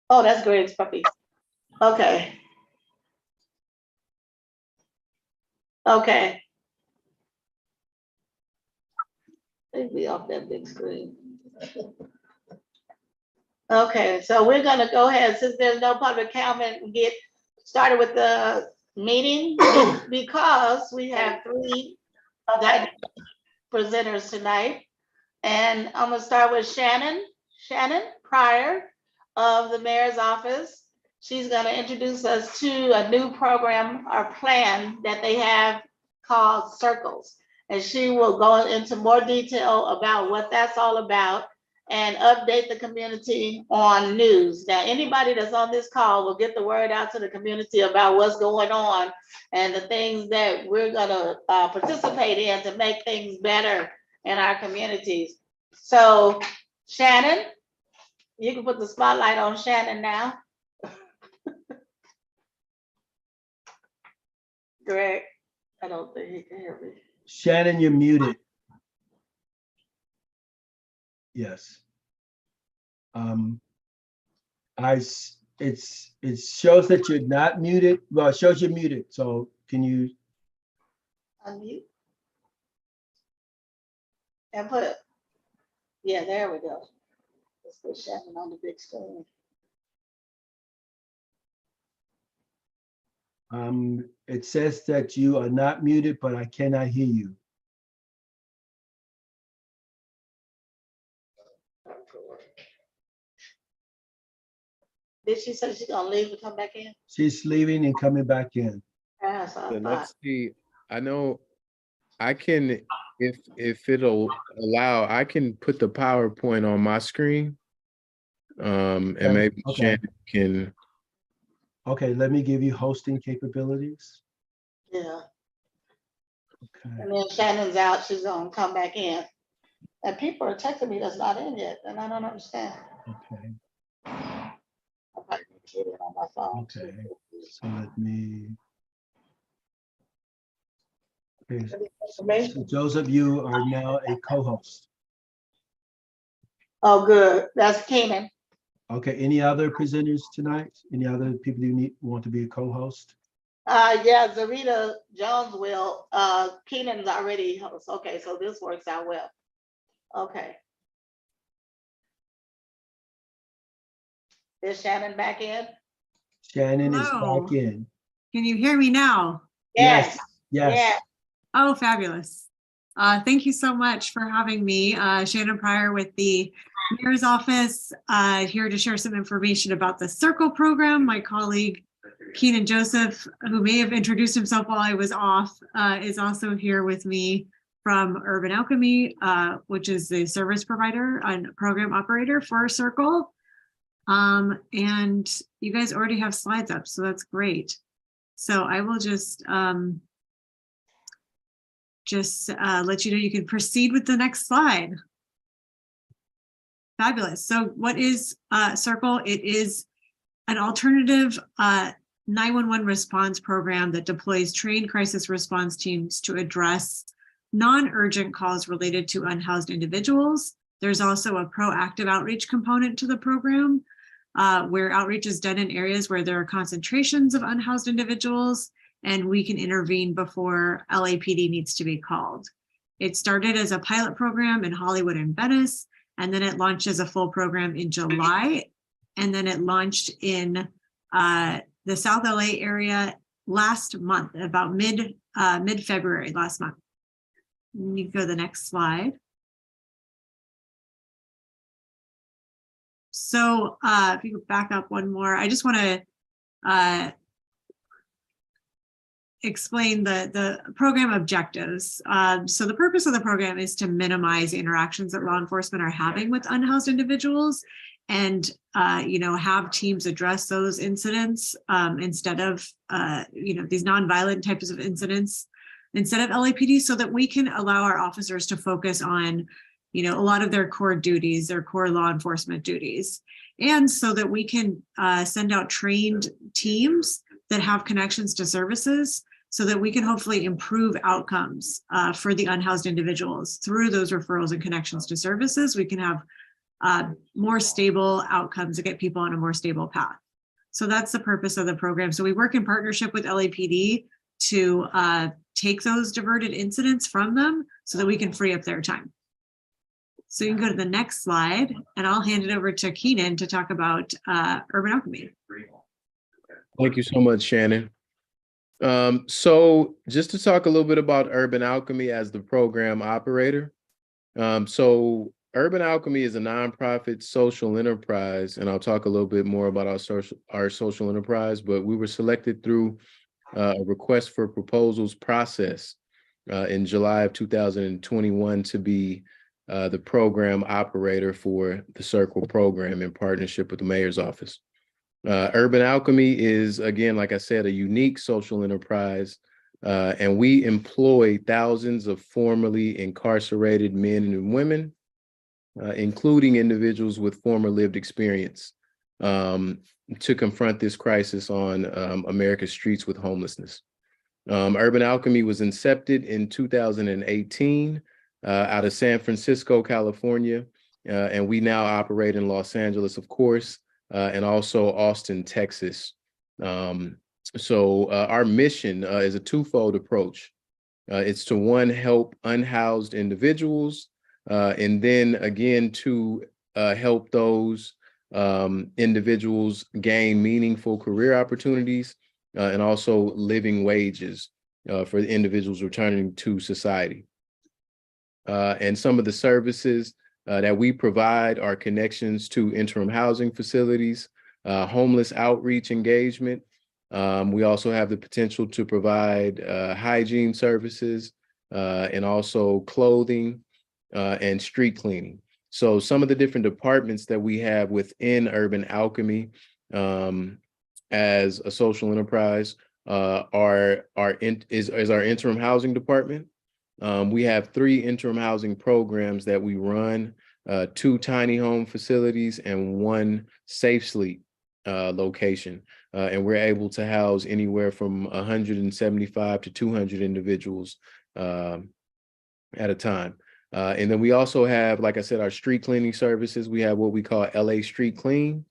Oh, that's Greg's puppy. Okay. Okay. Maybe off that big screen. Okay, so we're gonna go ahead, since there's no public comment, and get started with the meeting because we have 3 presenters tonight. And I'm gonna start with Shannon Pryor of the mayor's office. She's gonna introduce us to a new program or plan that they have called Circles. And she will go into more detail about what that's all about and update the community on news. Now, anybody that's on this call will get the word out to the community about what's going on and the things that we're gonna participate in to make things better in our communities. So Shannon, you can put the spotlight on Shannon now. Greg, I don't think he can hear me. Shannon, you're muted. Yes. It shows that you're not muted. Well, it shows you're muted. So can you Unmute. And put, yeah, there we go. Let's put Shannon on the big screen. It says that you are not muted, but I cannot hear you. Did she say she's gonna leave and come back in? She's leaving and coming back in. That's what I So thought. let's see. I know I can, if it'll allow, I can put the PowerPoint on my screen. And maybe Okay. Shannon can. Okay, let me give you hosting capabilities. Yeah, Okay. and then Shannon's out, she's gonna come back in. And people are texting me that's not in yet, and I don't understand. Okay. I probably need to get it on my phone. Okay. So let me. Okay. So Joseph, you are now a co-host. Oh, good, that's Keenan. Okay, any other presenters tonight? Any other people you want to be a co-host? Yeah, Zarita Jones will, Keenan's already host. Okay, so this works out well. Okay. Is Shannon back in? Shannon Hello. is back in. Can you hear me now? Yes. Yes. Yeah. Oh, fabulous. Thank you so much for having me. Shannon Pryor with the Mayor's Office, here to share some information about the Circle program. My colleague, Keenan Joseph, who may have introduced himself while I was off, is also here with me from Urban Alchemy, which is the service provider and program operator for Circle. And you guys already have slides up, so that's great. So I will just let you know you can proceed with the next slide. Fabulous. So what is Circle? It is an alternative 911 response program that deploys trained crisis response teams to address non-urgent calls related to unhoused individuals. There's also a proactive outreach component to the program, where outreach is done in areas where there are concentrations of unhoused individuals, and we can intervene before LAPD needs to be called. It started as a pilot program in Hollywood and Venice, and then it launched as a full program in July, and then it launched in the South LA area last month, about mid-February last month. You can go to the next slide. So if you could back up one more, I just want to explain the program objectives. So the purpose of the program is to minimize interactions that law enforcement are having with unhoused individuals, and have teams address those incidents instead of these nonviolent types of incidents instead of LAPD, so that we can allow our officers to focus on a lot of their core duties, their core law enforcement duties, and so that we can send out trained teams that have connections to services, so that we can hopefully improve outcomes for the unhoused individuals through those referrals and connections to services. We can have more stable outcomes to get people on a more stable path. So that's the purpose of the program. So we work in partnership with LAPD to take those diverted incidents from them so that we can free up their time. So you can go to the next slide, and I'll hand it over to Keenan to talk about Urban Alchemy. Thank you so much, Shannon. So just to talk a little bit about Urban Alchemy as the program operator. So Urban Alchemy is a nonprofit social enterprise, and I'll talk a little bit more about our social enterprise, but we were selected through a request for proposals process in July of 2021 to be the program operator for the Circle program in partnership with the mayor's office. Urban Alchemy is, again, like I said, a unique social enterprise, and we employ thousands of formerly incarcerated men and women, including individuals with former lived experience, to confront this crisis on America's streets with homelessness. Urban Alchemy was incepted in 2018 out of San Francisco, California, and we now operate in Los Angeles, of course, and also Austin, Texas. So our mission is a twofold approach. It's to, one, help unhoused individuals, and then again to help those individuals gain meaningful career opportunities and also living wages for the individuals returning to society. And some of the services that we provide are connections to interim housing facilities, homeless outreach engagement. We also have the potential to provide hygiene services and also clothing and street cleaning. So some of the different departments that we have within Urban Alchemy as a social enterprise is our interim housing department. We have 3 interim housing programs that we run, 2 tiny home facilities and 1 safe sleep location. And we're able to house anywhere from 175 to 200 individuals at a time. And then we also have, like I said, our street cleaning services. We have what we call LA Street Clean.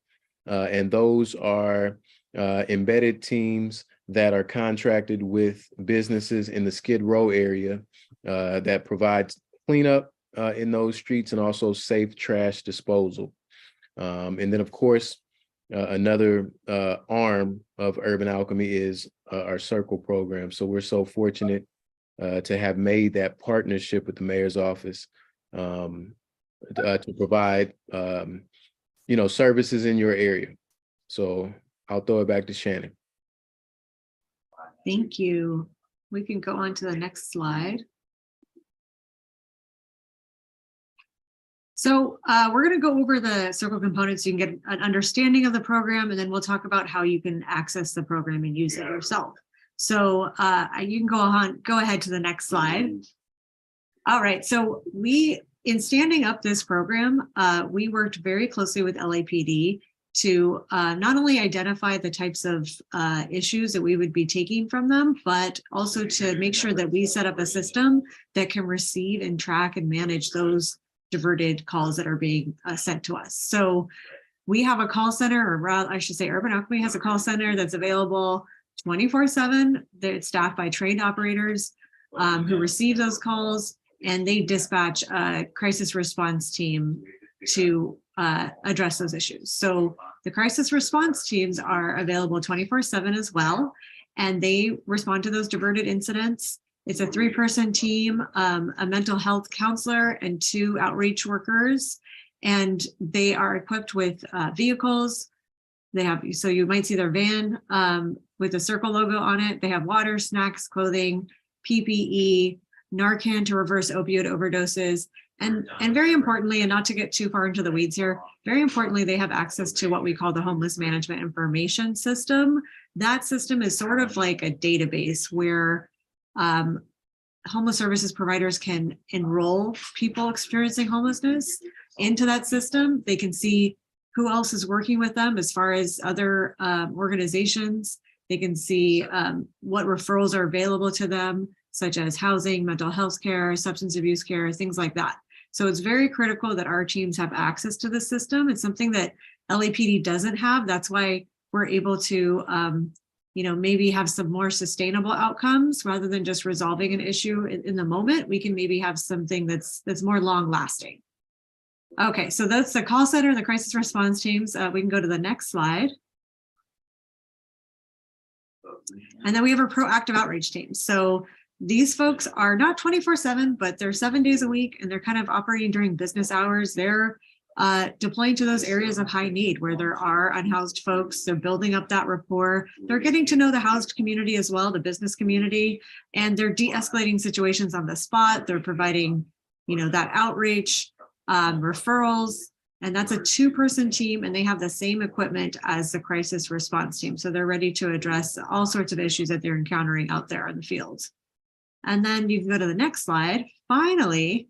And those are embedded teams that are contracted with businesses in the Skid Row area that provides cleanup in those streets and also safe trash disposal. And then, of course, another arm of Urban Alchemy is our Circle program. So we're so fortunate to have made that partnership with the mayor's office to provide, services in your area. So I'll throw it back to Shannon. Thank you. We can go on to the next slide. So we're going to go over the Circle components so you can get an understanding of the program, and then we'll talk about how you can access the program and use it yourself. So you can go ahead to the next slide. All right, so in standing up this program, we worked very closely with LAPD to not only identify the types of issues that we would be taking from them, but also to make sure that we set up a system that can receive and track and manage those diverted calls that are being sent to us. So we have a call center, or rather, I should say Urban Alchemy has a call center that's available 24/7. It's staffed by trained operators who receive those calls, and they dispatch a crisis response team to address those issues. So the crisis response teams are available 24/7 as well, and they respond to those diverted incidents. It's a 3-person team, a mental health counselor and 2 outreach workers, and they are equipped with vehicles. They have, so you might see their van with the Circle logo on it. They have water, snacks, clothing, PPE, Narcan to reverse opioid overdoses. And very importantly, and not to get too far into the weeds here, very importantly, they have access to what we call the Homeless Management Information System. That system is sort of like a database where homeless services providers can enroll people experiencing homelessness into that system. They can see who else is working with them as far as other organizations. They can see what referrals are available to them, such as housing, mental health care, substance abuse care, things like that. So it's very critical that our teams have access to the system. It's something that LAPD doesn't have. That's why we're able to, maybe have some more sustainable outcomes rather than just resolving an issue in the moment. We can maybe have something that's more long lasting. Okay, so that's the call center and the crisis response teams. We can go to the next slide. And then we have our proactive outreach team. So these folks are not 24/7, but they're 7 days a week, and they're kind of operating during business hours. They're deploying to those areas of high need where there are unhoused folks. They're building up that rapport. They're getting to know the housed community as well, the business community, and they're de-escalating situations on the spot. They're providing, that outreach, referrals, and that's a 2-person team, and they have the same equipment as the crisis response team. So they're ready to address all sorts of issues that they're encountering out there in the field. And then you can go to the next slide. Finally,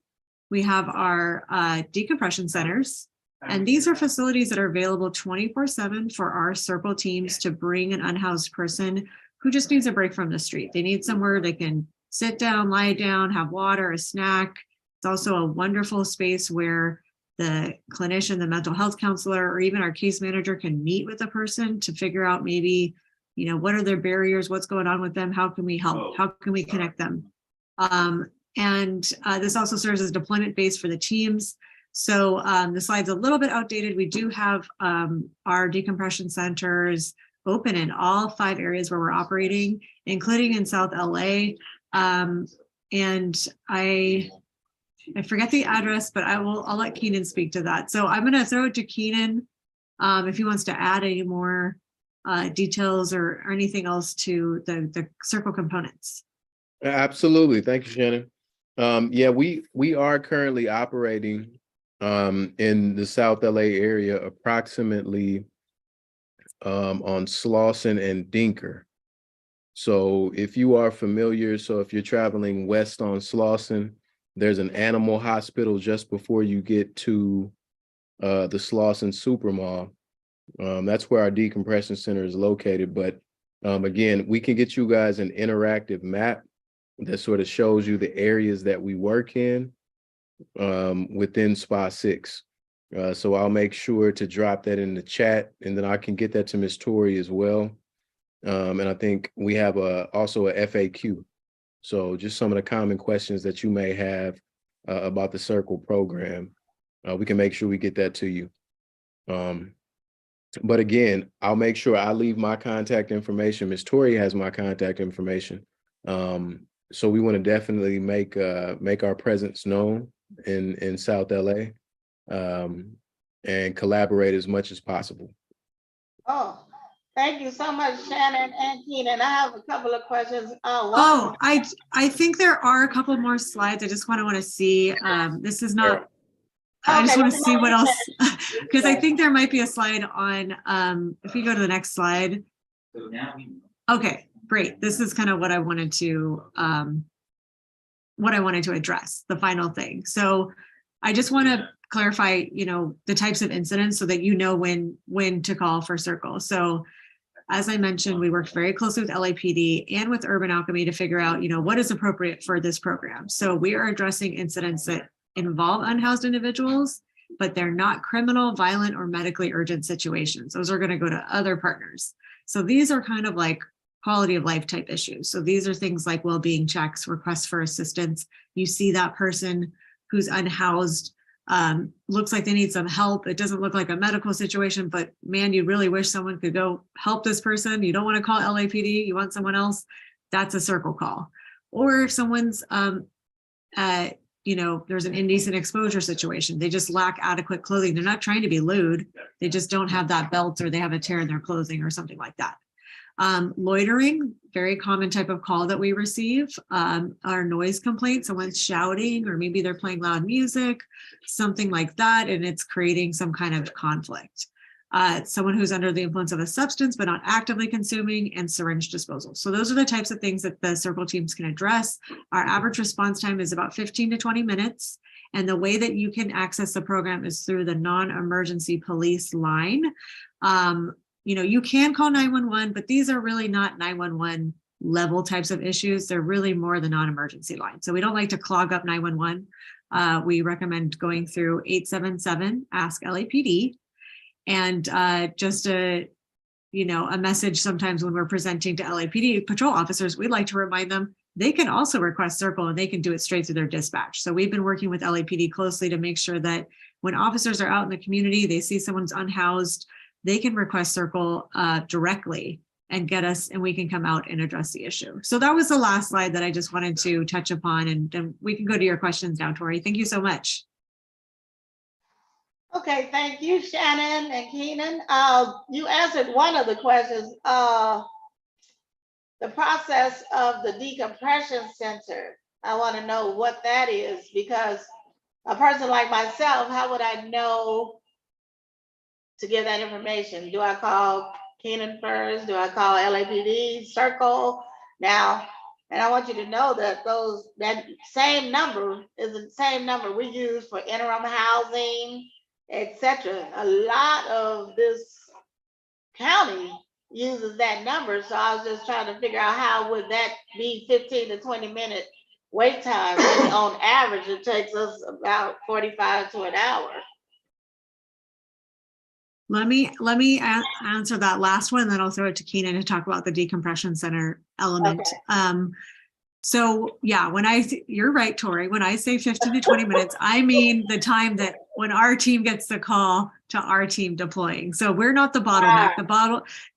we have our decompression centers. And these are facilities that are available 24/7 for our circle teams to bring an unhoused person who just needs a break from the street. They need somewhere they can sit down, lie down, have water, a snack. It's also a wonderful space where the clinician, the mental health counselor, or even our case manager can meet with a person to figure out maybe, what are their barriers, what's going on with them, how can we help, how can we connect them? This also serves as deployment base for the teams. So the slide's a little bit outdated. We do have our decompression centers open in all 5 areas where we're operating, including in South LA. And I forget the address, but I'll let Keenan speak to that. So I'm going to throw it to Keenan if he wants to add any more details or anything else to the circle components. Absolutely. Thank you, Shannon. Yeah, we are currently operating in the South LA area, approximately on Slauson and Dinker. So if you are familiar, if you're traveling west on Slauson, there's an animal hospital just before you get to the Slauson Supermall. That's where our decompression center is located. But again, we can get you guys an interactive map that sort of shows you the areas that we work in within SPA 6. So I'll make sure to drop that in the chat, and then I can get that to Ms. Tori as well. And I think we have also a FAQ. So just some of the common questions that you may have about the Circle program, we can make sure we get that to you. But again, I'll make sure I leave my contact information. Ms. Tori has my contact information. So we want to definitely make our presence known in South LA and collaborate as much as possible. Oh, thank you so much, Shannon and Keenan. I have a couple of questions. I think there are a couple more slides. I just want to see. This is not. I just want to see what else, because I think there might be a slide on. If you go to the next slide. Okay, great. This is kind of what I wanted to address. The final thing. So I just want to clarify, the types of incidents so that when to call for Circle. So as I mentioned, we worked very closely with LAPD and with Urban Alchemy to figure out, what is appropriate for this program. So we are addressing incidents that involve unhoused individuals, but they're not criminal, violent, or medically urgent situations. Those are going to go to other partners. So these are kind of like quality of life type issues. So these are things like well-being checks, requests for assistance. You see that person who's unhoused, looks like they need some help. It doesn't look like a medical situation, but man, you really wish someone could go help this person. You don't want to call LAPD, you want someone else. That's a Circle call. Or if someone's, there's an indecent exposure situation. They just lack adequate clothing. They're not trying to be lewd. They just don't have that belt, or they have a tear in their clothing or something like that. Loitering, very common type of call that we receive. Our noise complaints, someone's shouting, or maybe they're playing loud music, something like that, and it's creating some kind of conflict. Someone who's under the influence of a substance but not actively consuming, and syringe disposal. So those are the types of things that the Circle teams can address. Our average response time is about 15 to 20 minutes. And the way that you can access the program is through the non-emergency police line. You can call 911, but these are really not 911 level types of issues. They're really more the non-emergency line. So we don't like to clog up 911. we recommend going through 877 Ask LAPD. And just a message sometimes when we're presenting to LAPD patrol officers, we'd like to remind them they can also request Circle and they can do it straight through their dispatch. So we've been working with LAPD closely to make sure that when officers are out in the community, they see someone's unhoused, they can request Circle directly and get us, and we can come out and address the issue. So that was the last slide that I just wanted to touch upon, and we can go to your questions now, Tori. Thank you so much. Okay, thank you, Shannon and Keenan. You answered one of the questions. The process of the decompression center, I want to know what that is, because a person like myself, how would I know to give that information? Do I call Keenan first? Do I call LAPD, Circle? Now, and I want you to know that that same number is the same number we use for interim housing, etc. A lot of this county uses that number. So I was just trying to figure out how would that be 15 to 20 minute wait time. And on average, it takes us about 45 to an hour. Let me answer that last one, then I'll throw it to Keenan to talk about the decompression center element. Okay. So yeah, you're right, Tori, when I say 15 to 20 minutes, I mean the time that when our team gets the call to our team deploying. So we're not the bottleneck.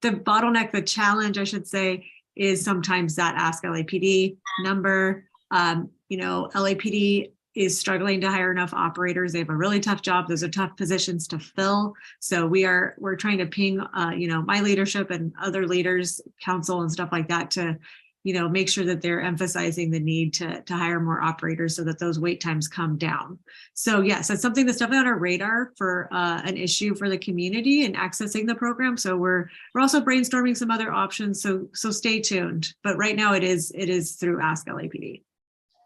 The bottleneck, the challenge, I should say, is sometimes that Ask LAPD number. LAPD is struggling to hire enough operators. They have a really tough job. Those are tough positions to fill. So we're trying to ping, my leadership and other leaders, council and stuff like that to, make sure that they're emphasizing the need to hire more operators so that those wait times come down. So yes, that's something that's definitely on our radar for an issue for the community and accessing the program. So we're also brainstorming some other options. So stay tuned. But right now it is through Ask LAPD.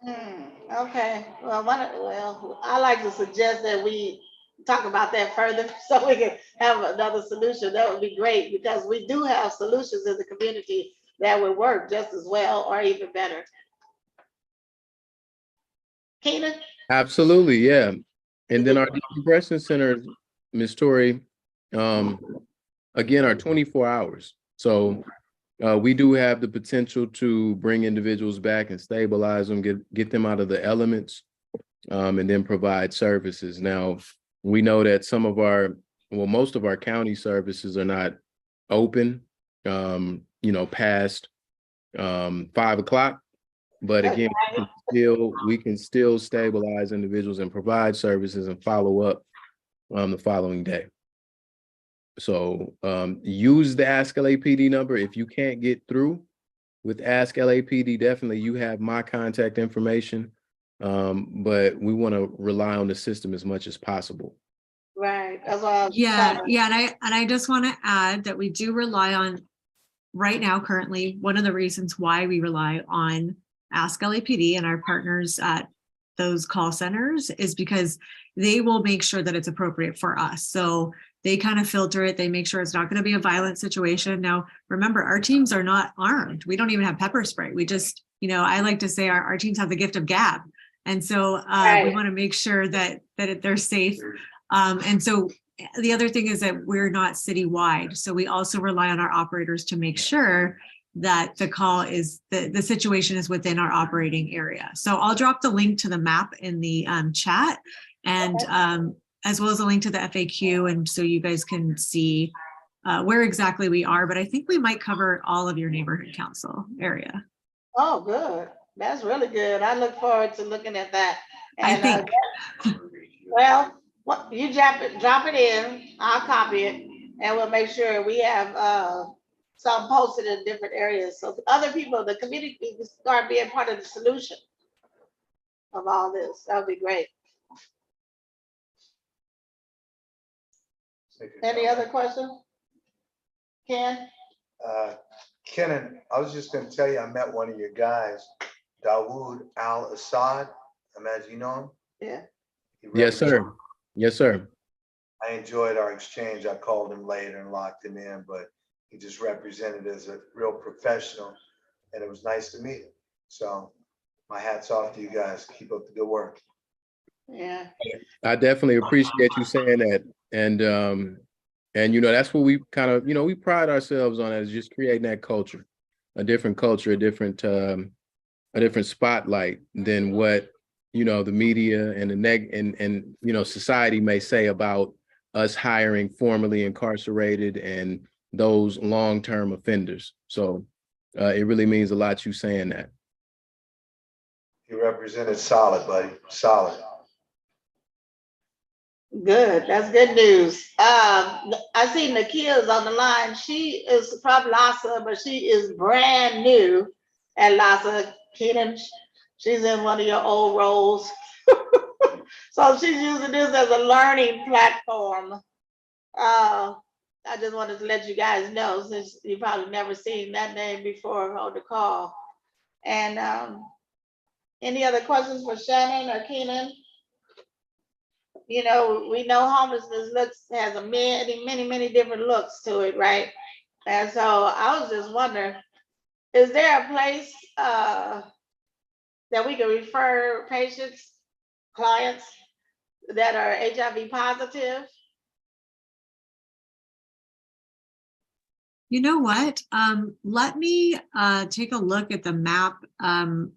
Okay. Well, I like to suggest that we talk about that further so we can have another solution. That would be great, because we do have solutions in the community that would work just as well or even better. Keenan? Absolutely, yeah. And then our decompression centers, Ms. Tori, again, are 24 hours. So we do have the potential to bring individuals back and stabilize them, get them out of the elements, and then provide services. Now, we know that most of our county services are not open, past 5 o'clock. But again, we can still stabilize individuals and provide services and follow up the following day. So use the Ask LAPD number. If you can't get through with Ask LAPD, definitely you have my contact information, but we want to rely on the system as much as possible. Right. That's why and I just want to add that we do rely on, right now, currently, one of the reasons why we rely on Ask LAPD and our partners at those call centers is because they will make sure that it's appropriate for us. So they kind of filter it. They make sure it's not going to be a violent situation. Now, remember, our teams are not armed. We don't even have pepper spray. We just, I like to say our teams have the gift of gab. And so we want to make sure that they're safe. And so the other thing is that we're not citywide. So we also rely on our operators to make sure that the call is, the situation is within our operating area. So I'll drop the link to the map in the chat, and as well as a link to the FAQ. And so you guys can see where exactly we are, but I think we might cover all of your neighborhood council area. Oh, good. That's really good. I look forward to looking at that. And, I think. You drop it in, I'll copy it, and we'll make sure we have some posted in different areas. So other people, the community, can start being part of the solution of all this. That would be great. Any other questions? Ken? Kenan, I was just going to tell you, I met one of your guys, Dawood Al-Assad. Imagine you know him? Yeah. Yes, sir. Yes, sir. I enjoyed our exchange. I called him later and locked him in, but he just represented as a real professional, and it was nice to meet him. So my hat's off to you guys. Keep up the good work. Yeah. I definitely appreciate you saying that. And you know, that's what we kind of, you know, we pride ourselves on, is just creating that culture, a different culture, a different spotlight than what, you know, the media and and you know, society may say about us hiring formerly incarcerated and those long-term offenders. So it really means a lot you saying that. You represented solid, buddy, solid. Good, that's good news. I see Nakia's on the line. She is from LASA, but she is brand new at LASA. Keenan, she's in one of your old roles. So she's using this as a learning platform. I just wanted to let you guys know, since you probably never seen that name before on the call. And any other questions for Shannon or Keenan? You know, we know homelessness has many different looks to it, right? And so I was just wondering, is there a place that we can refer patients, clients that are HIV positive? You know what? Let me take a look at the map and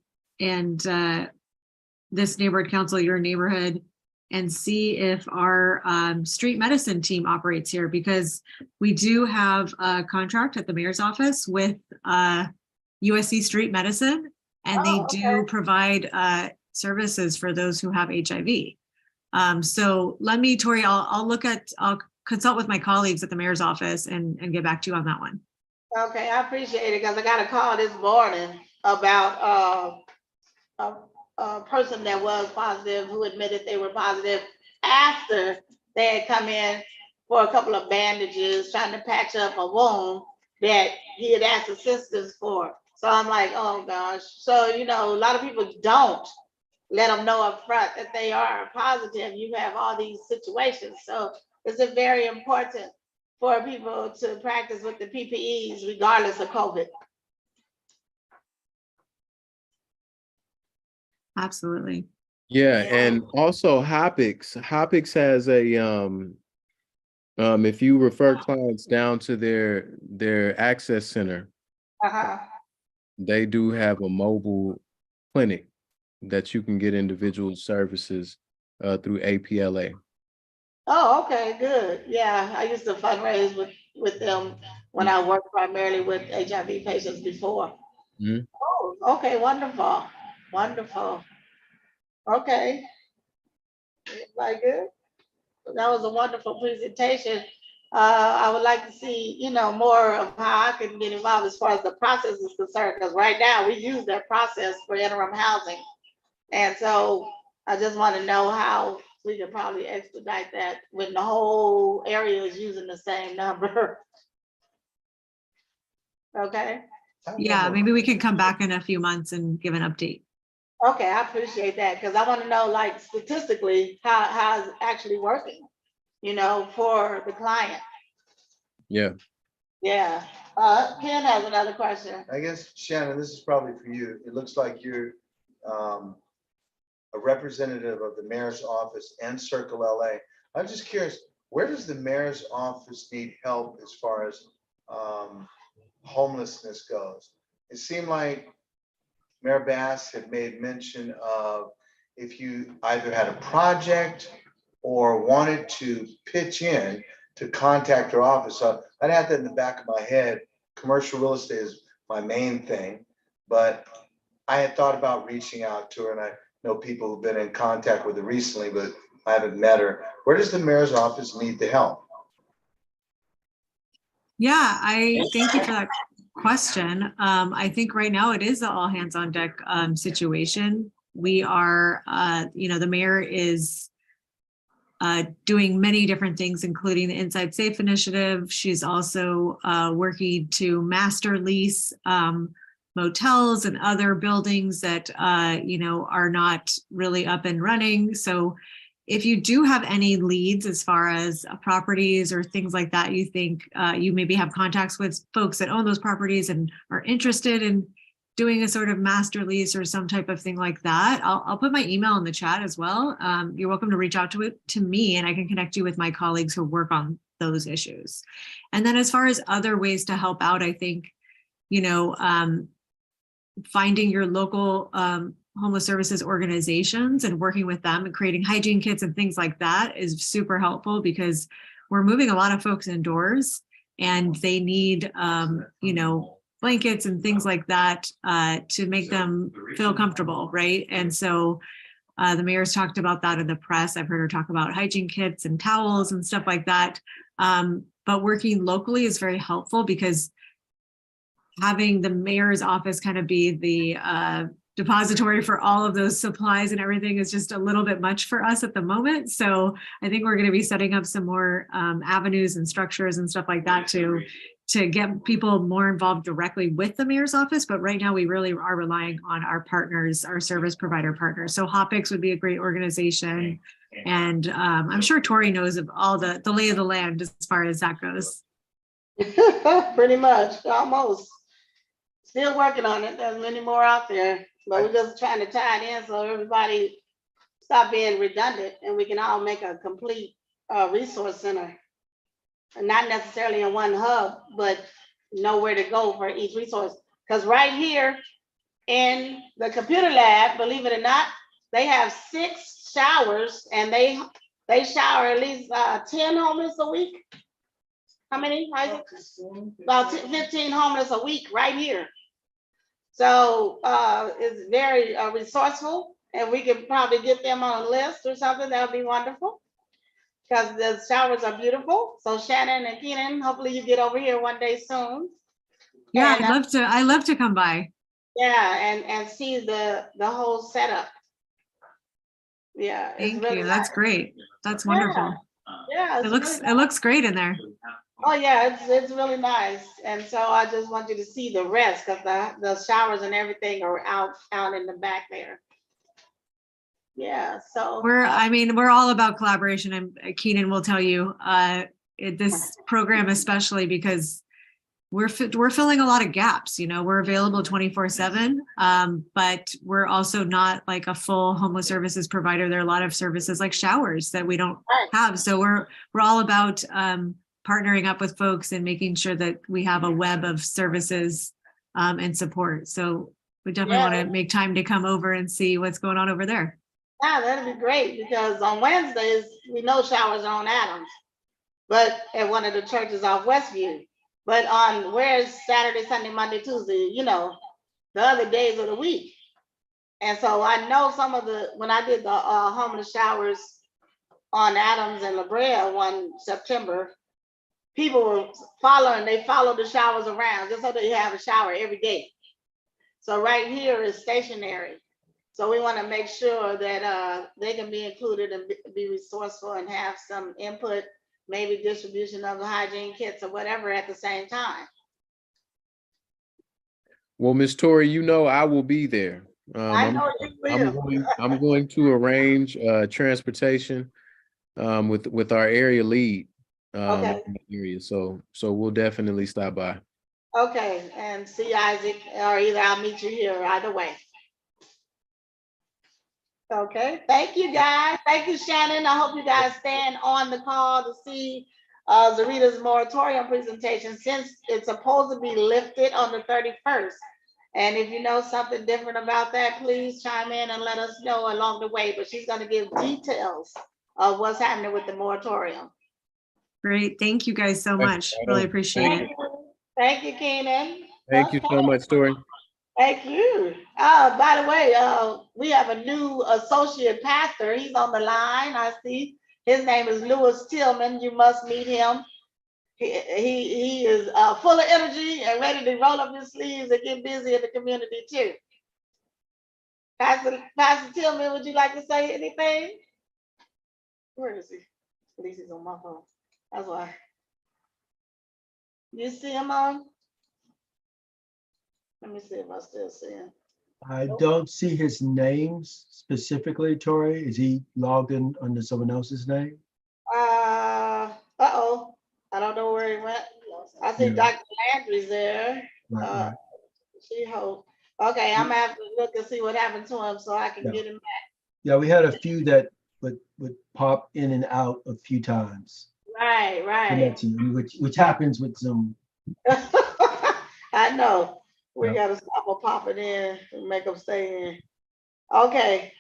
this neighborhood council, your neighborhood, and see if our street medicine team operates here, because we do have a contract at the mayor's office with USC Street Medicine, and they do provide services for those who have HIV. So let me, Tori, I'll consult with my colleagues at the mayor's office and get back to you on that one. Okay, I appreciate it, because I got a call this morning about a person that was positive, who admitted they were positive after they had come in for a couple of bandages, trying to patch up a wound that he had asked assistance for. So I'm like, oh gosh. So, you know, a lot of people don't let them know up front that they are positive. You have all these situations. So it's very important for people to practice with the PPEs regardless of COVID. Absolutely. Yeah, and also Hopix has a if you refer clients down to their access center, they do have a mobile clinic that you can get individual services through APLA. Oh, okay, good. Yeah, I used to fundraise with them when I worked primarily with HIV patients before. Mhm. Oh, okay, wonderful, wonderful. Okay, like good. That was a wonderful presentation. I would like to see, you know, more of how I can get involved as far as the process is concerned, because right now we use that process for interim housing. And so I just want to know how we could probably expedite that when the whole area is using the same number. Okay. Yeah, maybe we can come back in a few months and give an update. Okay, I appreciate that, because I want to know, like, statistically how it's actually working, you know, for the client. Yeah. Yeah. Ken has another question. I guess, Shannon, this is probably for you. It looks like you're a representative of the mayor's office and Circle LA. I'm just curious, where does the mayor's office need help as far as homelessness goes? It seemed like Mayor Bass had made mention of, if you either had a project or wanted to pitch in, to contact her office. So I'd have that in the back of my head. Commercial real estate is my main thing, but I had thought about reaching out to her, and I know people who've been in contact with her recently, but I haven't met her. Where does the mayor's office need the help? Yeah, I thank you for that question. I think right now it is an all hands on deck situation. We are, you know, the mayor is doing many different things, including the Inside Safe initiative. She's also working to master lease motels and other buildings that, you know, are not really up and running. So if you do have any leads as far as properties or things like that, you think you maybe have contacts with folks that own those properties and are interested in doing a sort of master lease or some type of thing like that, I'll put my email in the chat as well. You're welcome to reach out to me, and I can connect you with my colleagues who work on those issues. And then as far as other ways to help out, I think, finding your local homeless services organizations and working with them and creating hygiene kits and things like that is super helpful, because we're moving a lot of folks indoors and they need, blankets and things like that to make them feel comfortable, right? And so the mayor's talked about that in the press. I've heard her talk about hygiene kits and towels and stuff like that. But working locally is very helpful, because having the mayor's office kind of be the depository for all of those supplies and everything is just a little bit much for us at the moment. So I think we're going to be setting up some more avenues and structures and stuff like that to get people more involved directly with the mayor's office. But right now we really are relying on our partners, our service provider partners. So Hopix would be a great organization. And I'm sure Tori knows of all the lay of the land as far as that goes. Pretty much, almost. Still working on it. There's many more out there, but we're just trying to tie it in so everybody stop being redundant and we can all make a complete resource center. And not necessarily in one hub, but know where to go for each resource. Because right here in the computer lab, believe it or not, they have 6 showers and they shower at least 10 homeless a week. How many, Isaac? About 15 homeless a week right here. So it's very resourceful, and we can probably get them on a list or something. That would be wonderful, because the showers are beautiful. So Shannon and Keenan, hopefully you get over here one day soon. Yeah, And, I'd love to come by. Yeah, and see the whole setup. Yeah, Thank really you. That's nice. great. That's wonderful. Yeah, It looks great in there. Oh yeah, it's really nice. And so I just want you to see the rest, because the showers and everything are out in the back there. Yeah, so we're all about collaboration, and Keenan will tell you this program especially, because we're filling a lot of gaps. We're available 24/7, but we're also not like a full homeless services provider. There are a lot of services like showers that we don't have. So we're all about partnering up with folks and making sure that we have a web of services and support. So we definitely want to make time to come over and see what's going on over there. Yeah, that'd be great, because on Wednesdays, we know showers are on Adams, but at one of the churches off Westview. But on where's Saturday, Sunday, Monday, Tuesday, the other days of the week. And so I know when I did the homeless showers on Adams and La Brea one September, people were they followed the showers around just so that you have a shower every day. So right here is stationary. So we want to make sure that they can be included and be resourceful and have some input, maybe distribution of the hygiene kits or whatever at the same time. Well, Miss Tori, I will be there. I know you will. I'm going to arrange transportation with our area lead Okay. in the area. So we'll definitely stop by. Okay, and see Isaac, or either I'll meet you here, either way. Okay, thank you guys. Thank you, Shannon. I hope you guys stand on the call to see Zarita's moratorium presentation, since it's supposed to be lifted on the 31st. And if you know something different about that, please chime in and let us know along the way. But she's going to give details of what's happening with the moratorium. Great. Thank you guys so much. Really appreciate it. Thank you, Keenan. Thank you so much, Tori. Thank you. By the way, we have a new associate pastor. He's on the line. I see. His name is Lewis Tillman. You must meet him. He is full of energy and ready to roll up his sleeves and get busy in the community too. Pastor Tillman, would you like to say anything? Where is he? At least he's on my phone. That's why. You see him on? Let me see if I still see him. I don't see his name specifically, Tori. Is he logged in under someone else's name? Uh-oh. I don't know where he went. I see Dr. Landry's there. Right. She hope. Okay, I'm gonna have to look and see what happened to him so I can Yeah. get him Yeah, we had a few that would pop in and out a few times. back. Right, Connection, which happens with Zoom. I know. We Yeah. gotta stop them popping in and make them stay in. Okay.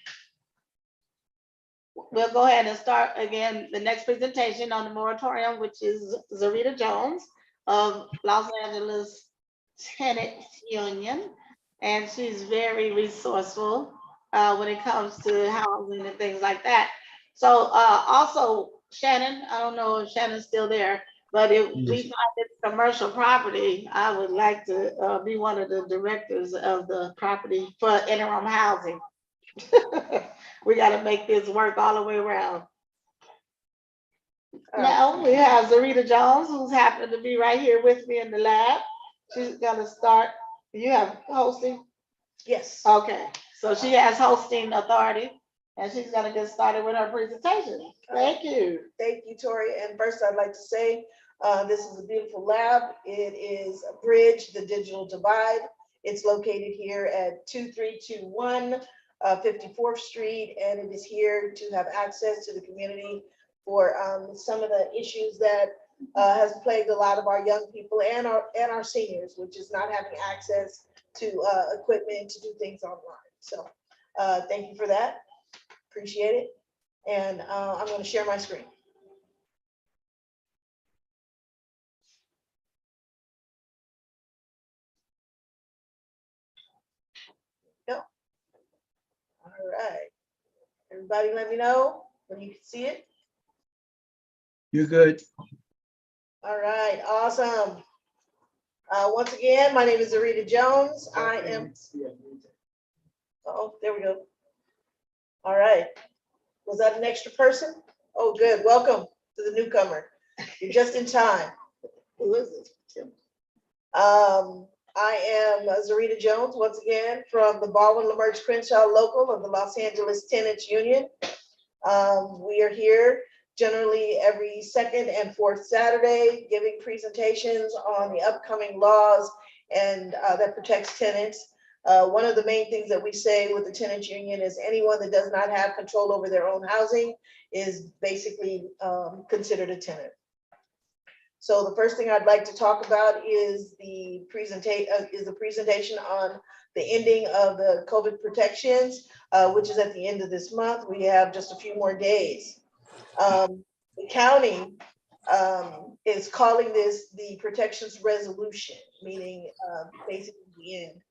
We'll go ahead and start again, the next presentation on the moratorium, which is Zarita Jones of Los Angeles Tenants Union. And she's very resourceful when it comes to housing and things like that. So also Shannon, I don't know if Shannon's still there, but if we Yes. find this commercial property, I would like to be one of the directors of the property for interim housing. We gotta make this work all the way around. Now we have Zarita Jones, who's happened to be right here with me in the lab. She's gonna start. You have hosting? Yes. Okay, so she has hosting authority and she's gonna get started with her presentation. Thank you. Thank you, Tori. And first, I'd like to say, this is a beautiful lab. It is a bridge, the digital divide. It's located here at 2321 54th Street, and it is here to have access to the community for some of the issues that has plagued a lot of our young people and our seniors, which is not having access to equipment to do things online. So thank you for that. Appreciate it. And I'm going to share my screen. Go. All right. Everybody let me know when you can see it. You're good. All right. Awesome. Once again, my name is Zarita Jones. I am. Oh, there we go. All right. Was that an extra person? Oh, good. Welcome to the newcomer. You're just in time. Who is this? Tim? I am Zarita Jones, once again, from the Baldwin LaMerge Crenshaw local of the Los Angeles Tenants Union. We are here generally every second and fourth Saturday, giving presentations on the upcoming laws and that protects tenants. One of the main things that we say with the tenants union is anyone that does not have control over their own housing is basically considered a tenant. So the first thing I'd like to talk about is the presentation on the ending of the COVID protections, which is at the end of this month. We have just a few more days. The county is calling this the protections resolution, meaning basically the end.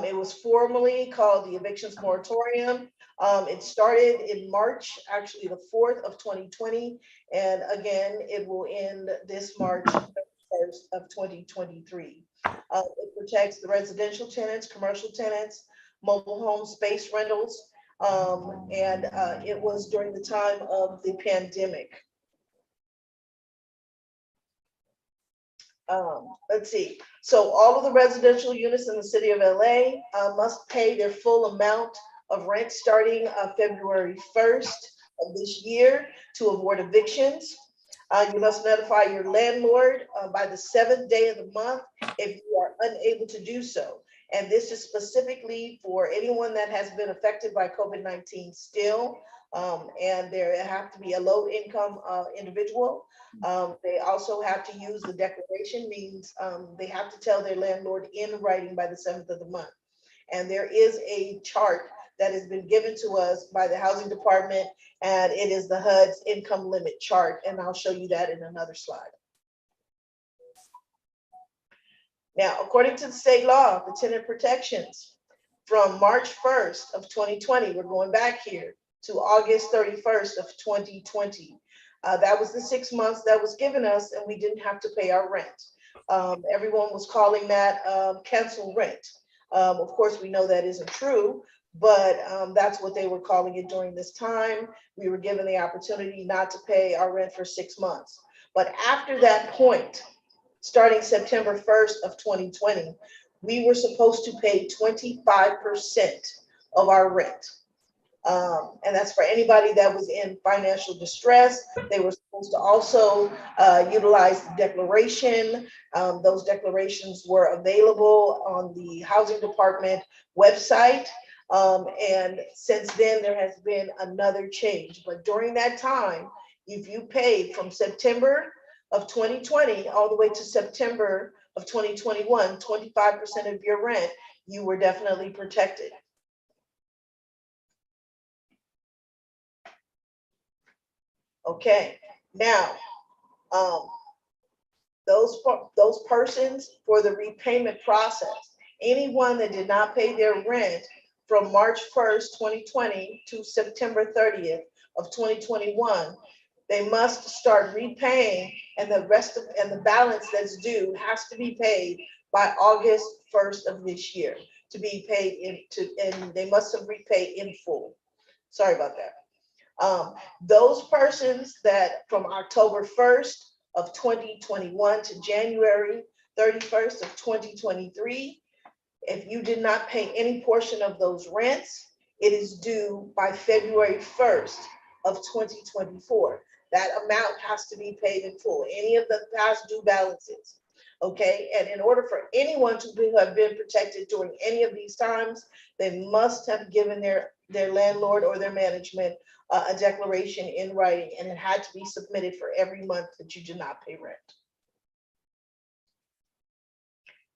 It was formerly called the evictions moratorium. It started in March, actually the 4th of 2020. And again, it will end this March 1st of 2023. It protects the residential tenants, commercial tenants, mobile home space rentals. And it was during the time of the pandemic. Let's see. So all of the residential units in the city of LA must pay their full amount of rent starting February 1st of this year to avoid evictions. You must notify your landlord by the 7th day of the month if you are unable to do so. And this is specifically for anyone that has been affected by COVID-19 still. And there have to be a low income individual. They also have to use the declaration, means they have to tell their landlord in writing by the 7th of the month. And there is a chart that has been given to us by the housing department, and it is the HUD's income limit chart. And I'll show you that in another slide. Now, according to the state law, the tenant protections from March 1st of 2020, we're going back here to August 31st of 2020. That was the 6 months that was given us, and we didn't have to pay our rent. Everyone was calling that cancel rent. Of course, we know that isn't true, but that's what they were calling it during this time. We were given the opportunity not to pay our rent for 6 months. But after that point, starting September 1st of 2020, we were supposed to pay 25% of our rent. And that's for anybody that was in financial distress. They were supposed to also utilize the declaration. Those declarations were available on the Housing Department website. And since then, there has been another change. But during that time, if you paid from September of 2020 all the way to September of 2021, 25% of your rent, you were definitely protected. Okay, now, those persons for the repayment process, anyone that did not pay their rent from March 1st, 2020 to September 30th of 2021, they must start repaying, and the balance that's due has to be paid by August 1st of this year to be paid and they must have repaid in full. Sorry about that. Those persons that from October 1st of 2021 to January 31st of 2023, if you did not pay any portion of those rents, it is due by February 1st of 2024. That amount has to be paid in full, any of the past due balances. Okay, and in order for anyone to have been protected during any of these times, they must have given their landlord or their management a declaration in writing, and it had to be submitted for every month that you did not pay rent.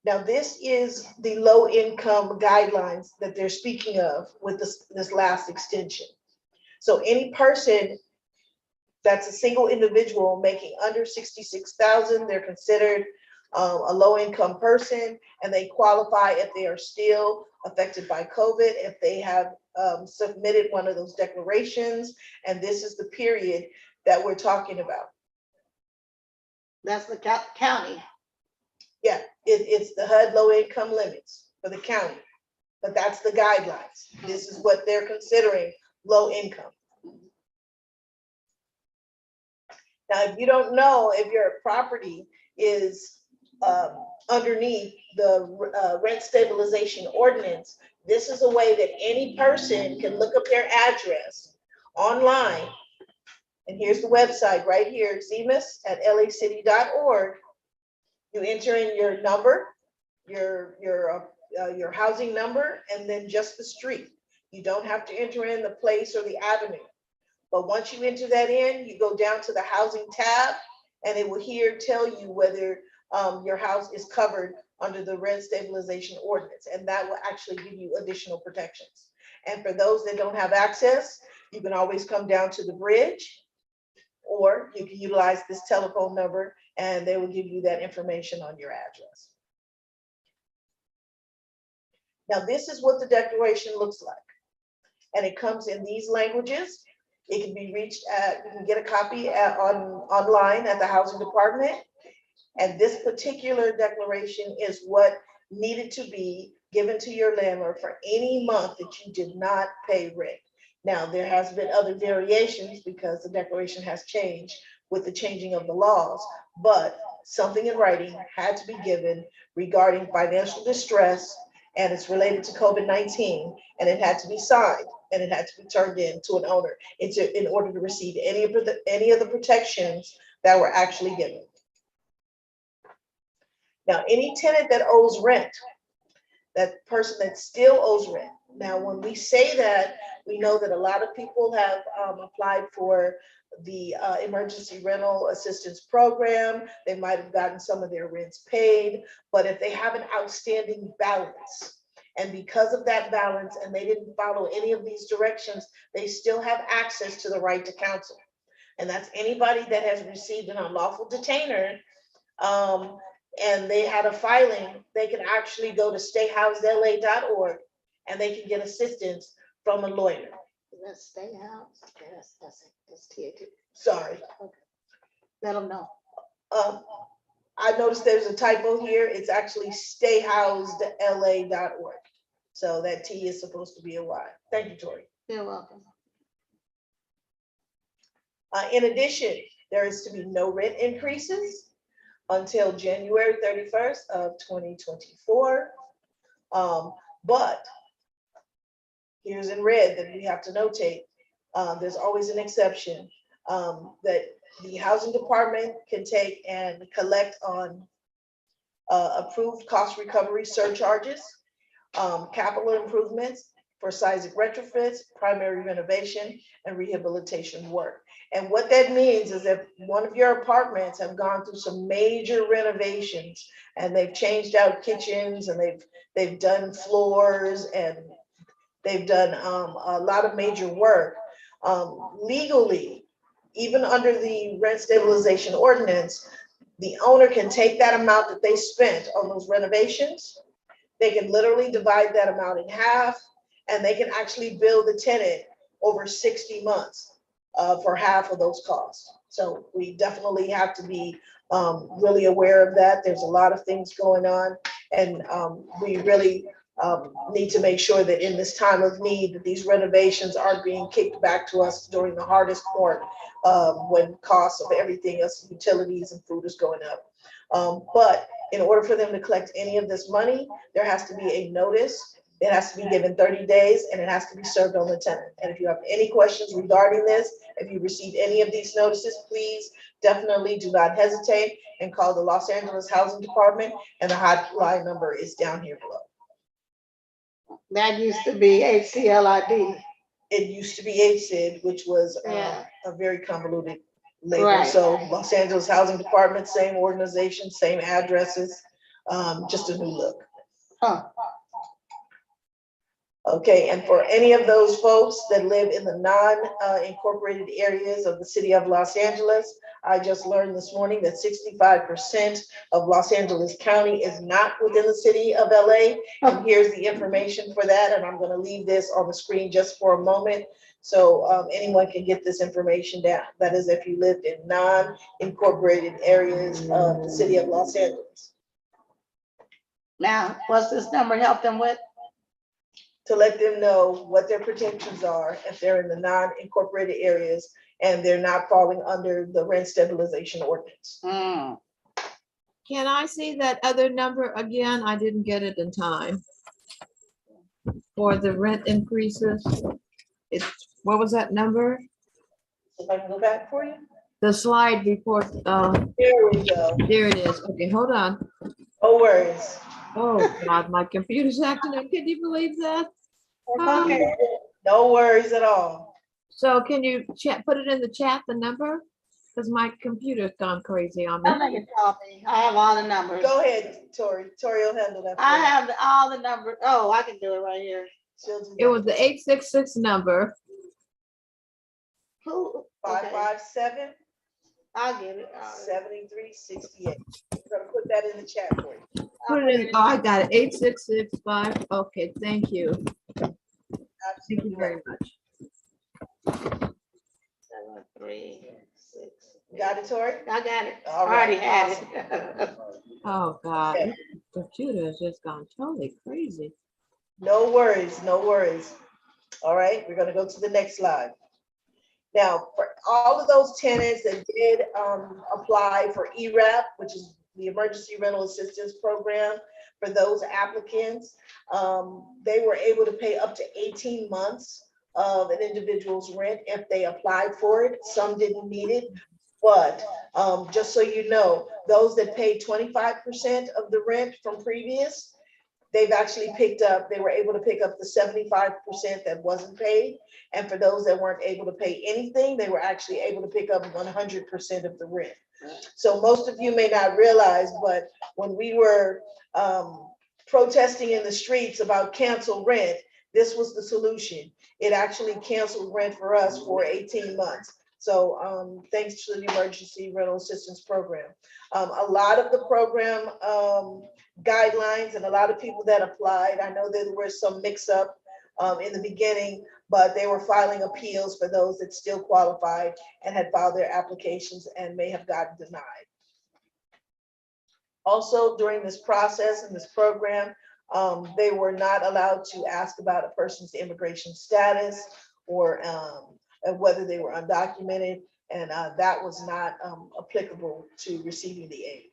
Now, this is the low income guidelines that they're speaking of with this last extension. So any person that's a single individual making under 66,000, they're considered a low income person, and they qualify if they are still affected by COVID, if they have submitted one of those declarations, and this is the period that we're talking about. That's the county. Yeah, it's the HUD low income limits for the county, but that's the guidelines. This is what they're considering low income. Now, if you don't know if your property is underneath the rent stabilization ordinance, this is a way that any person can look up their address online. And here's the website right here, zemus@lacity.org. You enter in your number, your housing number, and then just the street. You don't have to enter in the place or the avenue. But once you enter that in, you go down to the housing tab, and it will here tell you whether your house is covered under the rent stabilization ordinance, and that will actually give you additional protections. And for those that don't have access, you can always come down to the bridge, or you can utilize this telephone number, and they will give you that information on your address. Now, this is what the declaration looks like, and it comes in these languages. It can be reached at, you can get a copy online at the Housing Department. And this particular declaration is what needed to be given to your landlord for any month that you did not pay rent. Now, there has been other variations because the declaration has changed with the changing of the laws, but something in writing had to be given regarding financial distress, and it's related to COVID-19, and it had to be signed, and it had to be turned in to an owner in order to receive any of the protections that were actually given. Now, any tenant that owes rent, that person that still owes rent. Now, when we say that, we know that a lot of people have applied for the emergency rental assistance program. They might have gotten some of their rents paid, but if they have an outstanding balance, and because of that balance, and they didn't follow any of these directions, they still have access to the right to counsel. And that's anybody that has received an unlawful detainer, and they had a filing, they can actually go to stayhousela.org, and they can get assistance from a lawyer. That's Stay House. That's TAT. Sorry. Okay. Let them know. I noticed there's a typo here. It's actually stayhousedla.org. So that T is supposed to be a Y. Thank you, Tori. You're welcome. In addition, there is to be no rent increases until January 31st of 2024. But here's in red that we have to notate. There's always an exception that the housing department can take and collect on approved cost recovery surcharges, capital improvements for seismic retrofits, primary renovation, and rehabilitation work. And what that means is if one of your apartments have gone through some major renovations and they've changed out kitchens and they've done floors and they've done a lot of major work, legally, even under the rent stabilization ordinance, the owner can take that amount that they spent on those renovations. They can literally divide that amount in half, and they can actually bill the tenant over 60 months for half of those costs. So we definitely have to be really aware of that. There's a lot of things going on, and we really need to make sure that in this time of need, that these renovations are being kicked back to us during the hardest part when costs of everything else, utilities and food is going up. But in order for them to collect any of this money, there has to be a notice. It has to be given 30 days and it has to be served on the tenant. And if you have any questions regarding this, if you received any of these notices, please definitely do not hesitate and call the Los Angeles Housing Department, and the hotline number is down here below. That used to be HCLID. It used to be HCID, which was Yeah. a very convoluted label. Right. So Los Angeles Housing Department, same organization, same addresses, just a new look. Huh. Okay, and for any of those folks that live in the non-incorporated areas of the city of Los Angeles, I just learned this morning that 65% of Los Angeles County is not within the city of LA. And here's the information for that, and I'm gonna leave this on the screen just for a moment. So anyone can get this information down. That is if you lived in non-incorporated areas of the city of Los Angeles. Now, what's this number help them with? To let them know what their protections are if they're in the non-incorporated areas and they're not falling under the rent stabilization ordinance. Mm. Can I see that other number again? I didn't get it in time. For the rent increases. What was that number? If I can go back for you. The slide before, There we go. there it is. Okay, hold on. No worries. Oh God, my computer's acting up. Can you believe that? Okay. No worries at all. So can you put it in the chat, the number? Because my computer's gone crazy on me. I think it's all me. I have all the numbers. Go ahead, Tori. Tori will handle that. for I you. have all the numbers. Oh, I can do it right here. She'll do It was the 866 number. Who? Okay, 557 I'll get it. 7368. I'm gonna put that in the chat for you. Put it in, oh, I got it, 8665. Okay, thank you. Thank you very much. 736. Got it, Tori? I got it. All Already right, had it. Oh God, Okay. the computer has just gone totally crazy. No worries, no worries. All right, we're gonna go to the next slide. Now, for all of those tenants that did apply for ERAP, which is the Emergency Rental Assistance Program, for those applicants, they were able to pay up to 18 months of an individual's rent if they applied for it. Some didn't need it, but just so you know, those that paid 25% of the rent from previous, they've actually they were able to pick up the 75% that wasn't paid. And for those that weren't able to pay anything, they were actually able to pick up 100% of the rent. So most of you may not realize, but when we were protesting in the streets about cancel rent, this was the solution. It actually canceled rent for us for 18 months. So thanks to the Emergency Rental Assistance Program. A lot of the program guidelines and a lot of people that applied, I know there were some mix up in the beginning, but they were filing appeals for those that still qualified and had filed their applications and may have gotten denied. Also, during this process and this program, they were not allowed to ask about a person's immigration status or whether they were undocumented, and that was not applicable to receiving the aid.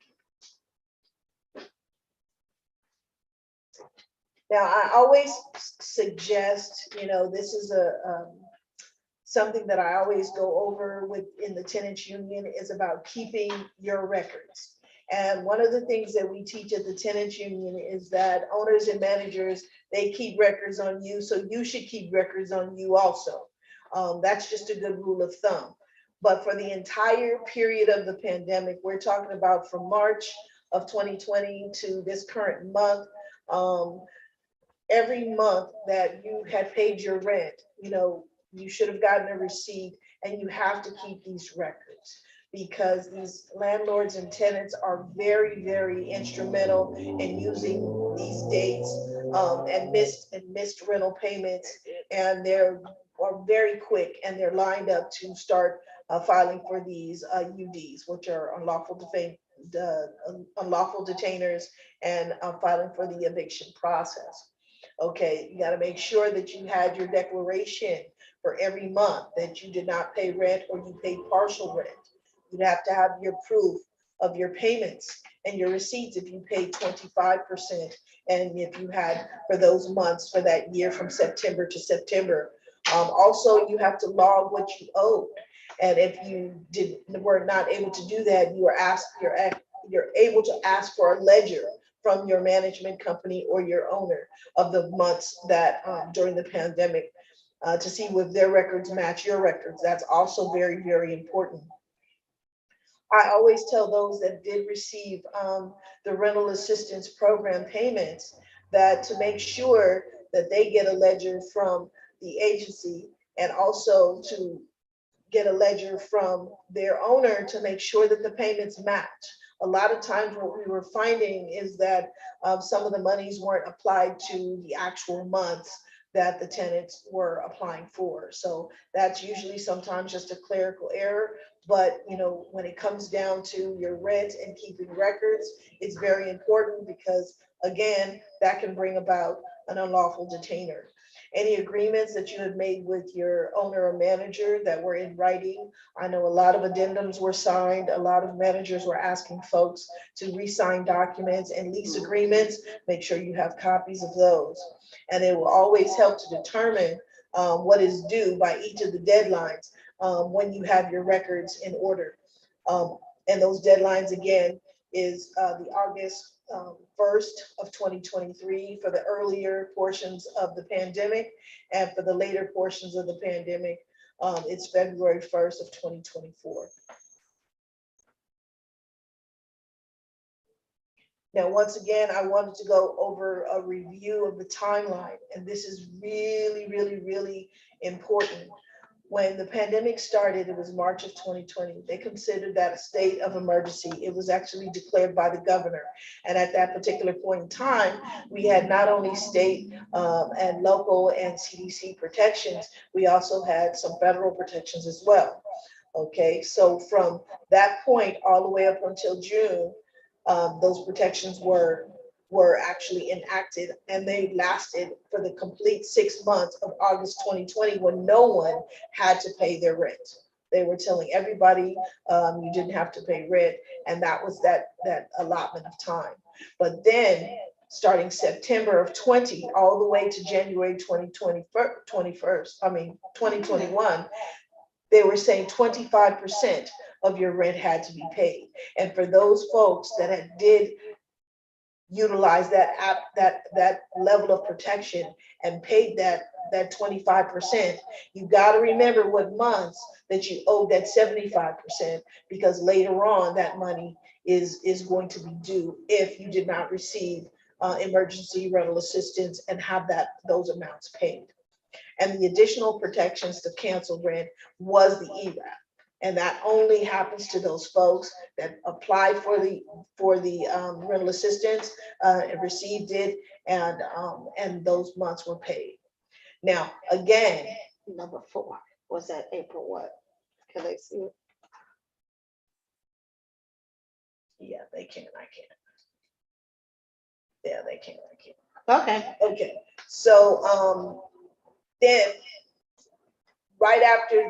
Now, I always suggest, this is something that I always go over in the tenants union is about keeping your records. And one of the things that we teach at the tenants union is that owners and managers, they keep records on you, so you should keep records on you also. That's just a good rule of thumb. But for the entire period of the pandemic, we're talking about from March of 2020 to this current month, every month that you had paid your rent, you should have gotten a receipt, and you have to keep these records because these landlords and tenants are very, very instrumental in using these dates and missed rental payments, and they're are very quick, and they're lined up to start filing for these UDs, which are unlawful detainers, and filing for the eviction process. Okay, you got to make sure that you had your declaration for every month that you did not pay rent or you paid partial rent. You'd have to have your proof of your payments and your receipts if you paid 25%, and if you had for those months for that year from September to September. Also, you have to log what you owed, and if you were not able to do that, you're able to ask for a ledger from your management company or your owner of the months that during the pandemic to see if their records match your records. That's also very, very important. I always tell those that did receive the rental assistance program payments that to make sure that they get a ledger from the agency, and also to get a ledger from their owner to make sure that the payments match. A lot of times what we were finding is that some of the monies weren't applied to the actual months that the tenants were applying for. So that's usually sometimes just a clerical error. But when it comes down to your rent and keeping records, it's very important because, again, that can bring about an unlawful detainer. Any agreements that you had made with your owner or manager that were in writing. I know a lot of addendums were signed. A lot of managers were asking folks to re-sign documents and lease agreements. Make sure you have copies of those. And it will always help to determine what is due by each of the deadlines when you have your records in order. And those deadlines, again, is the August 1st of 2023 for the earlier portions of the pandemic, and for the later portions of the pandemic, it's February 1st of 2024. Now, once again, I wanted to go over a review of the timeline, and this is really, really, really important. When the pandemic started, it was March of 2020. They considered that a state of emergency. It was actually declared by the governor. And at that particular point in time, we had not only state and local and CDC protections, we also had some federal protections as well. Okay, so from that point all the way up until June, those protections were actually enacted, and they lasted for the complete 6 months of August 2020 when no one had to pay their rent. They were telling everybody you didn't have to pay rent, and that was that allotment of time. But then starting September of 20 all the way to January 2021, they were saying 25% of your rent had to be paid. And for those folks that did utilize that level of protection and paid that 25%, you got to remember what months that you owe that 75%, because later on that money is going to be due if you did not receive emergency rental assistance and have those amounts paid. And the additional protections to cancel rent was the ERAP. And that only happens to those folks that applied for the rental assistance and received it, and those months were paid. Now, again, Number 4, was that April what? Can they see it? yeah, they can, I can. Yeah, they can, I can. Okay. Okay, so then right after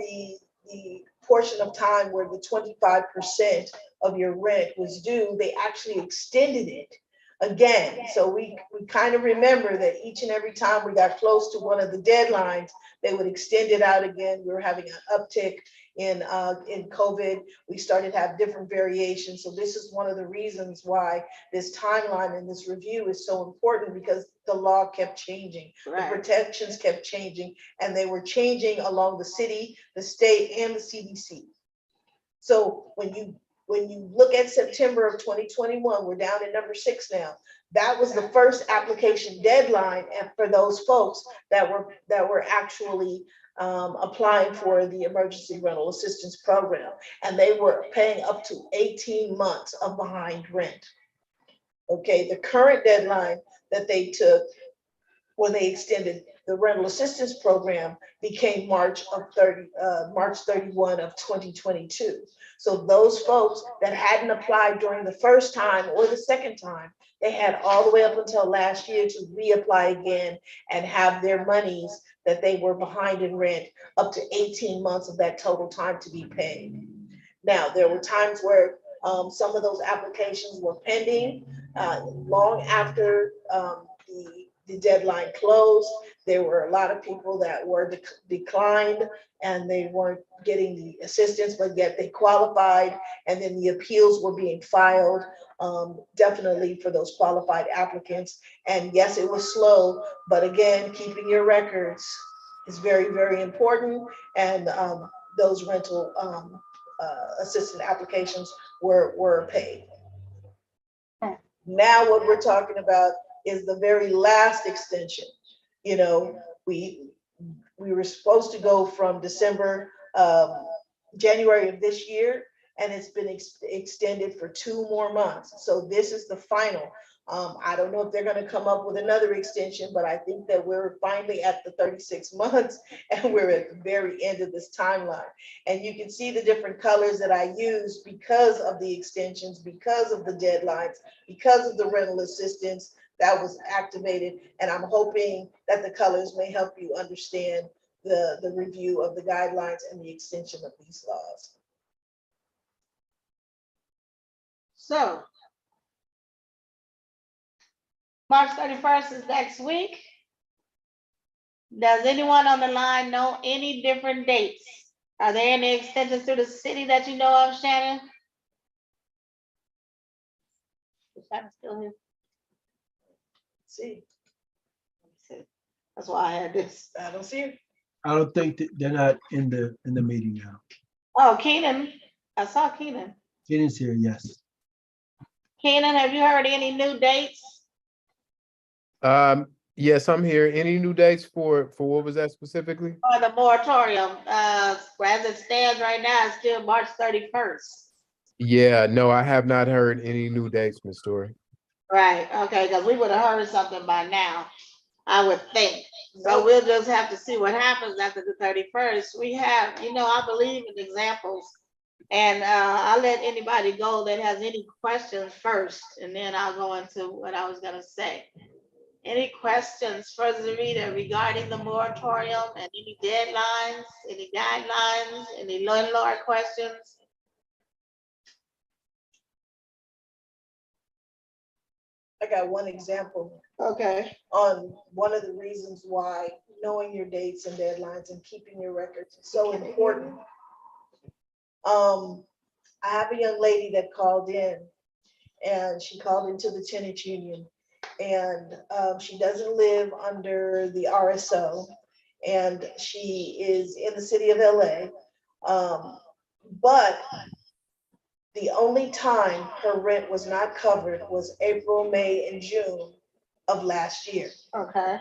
the portion of time where the 25% of your rent was due, they actually extended it again. So we kind of remember that each and every time we got close to one of the deadlines, they would extend it out again. We were having an uptick in COVID. We started to have different variations. So this is one of the reasons why this timeline and this review is so important, because the law kept changing. The Right. protections kept changing, and they were changing along the city, the state, and the CDC. So when you look at September of 2021, we're down at number 6 now. That was the first application deadline, and for those folks that were actually applying for the emergency rental assistance program, and they were paying up to 18 months of behind rent. Okay, the current deadline that they took when they extended the rental assistance program became March 31 of 2022. So those folks that hadn't applied during the first time or the second time, they had all the way up until last year to reapply again and have their monies that they were behind in rent up to 18 months of that total time to be paid. Now, there were times where some of those applications were pending long after the deadline closed. There were a lot of people that were declined and they weren't getting the assistance, but yet they qualified, and then the appeals were being filed definitely for those qualified applicants. And yes, it was slow, but again, keeping your records is very, very important. And those rental assistant applications were paid. Now what we're talking about is the very last extension. You know, we were supposed to go from January of this year, and it's been extended for 2 more months. So this is the final. I don't know if they're going to come up with another extension, but I think that we're finally at the 36 months and we're at the very end of this timeline. And you can see the different colors that I use because of the extensions, because of the deadlines, because of the rental assistance that was activated. And I'm hoping that the colors may help you understand the review of the guidelines and the extension of these laws. So March 31st is next week. Does anyone on the line know any different dates? Are there any extensions through the city that you know of, Shannon? Is Shannon still here? See, That's why I had this. I don't see it. I don't think that they're not in the meeting now. Oh, Keenan, I saw Keenan. Kenan's here, yes. Keenan, have you heard any new dates? Yes, I'm here. Any new dates for what was that specifically? Or the moratorium, as it stands right now, it's still March 31st. Yeah, no, I have not heard any new dates, Ms. Story. Right, okay, because we would have heard something by now, I would think. So we'll just have to see what happens after the 31st. We have, I believe in examples. And I'll let anybody go that has any questions first, and then I'll go into what I was gonna say. Any questions for Zarita regarding the moratorium and any deadlines, any guidelines, any landlord questions? I got one example Okay. on one of the reasons why knowing your dates and deadlines and keeping your records is so important. I have a young lady that called in, and she called into the tenants union, and she doesn't live under the RSO, and she is in the city of LA. But the only time her rent was not covered was April, May, and June of last year. Okay.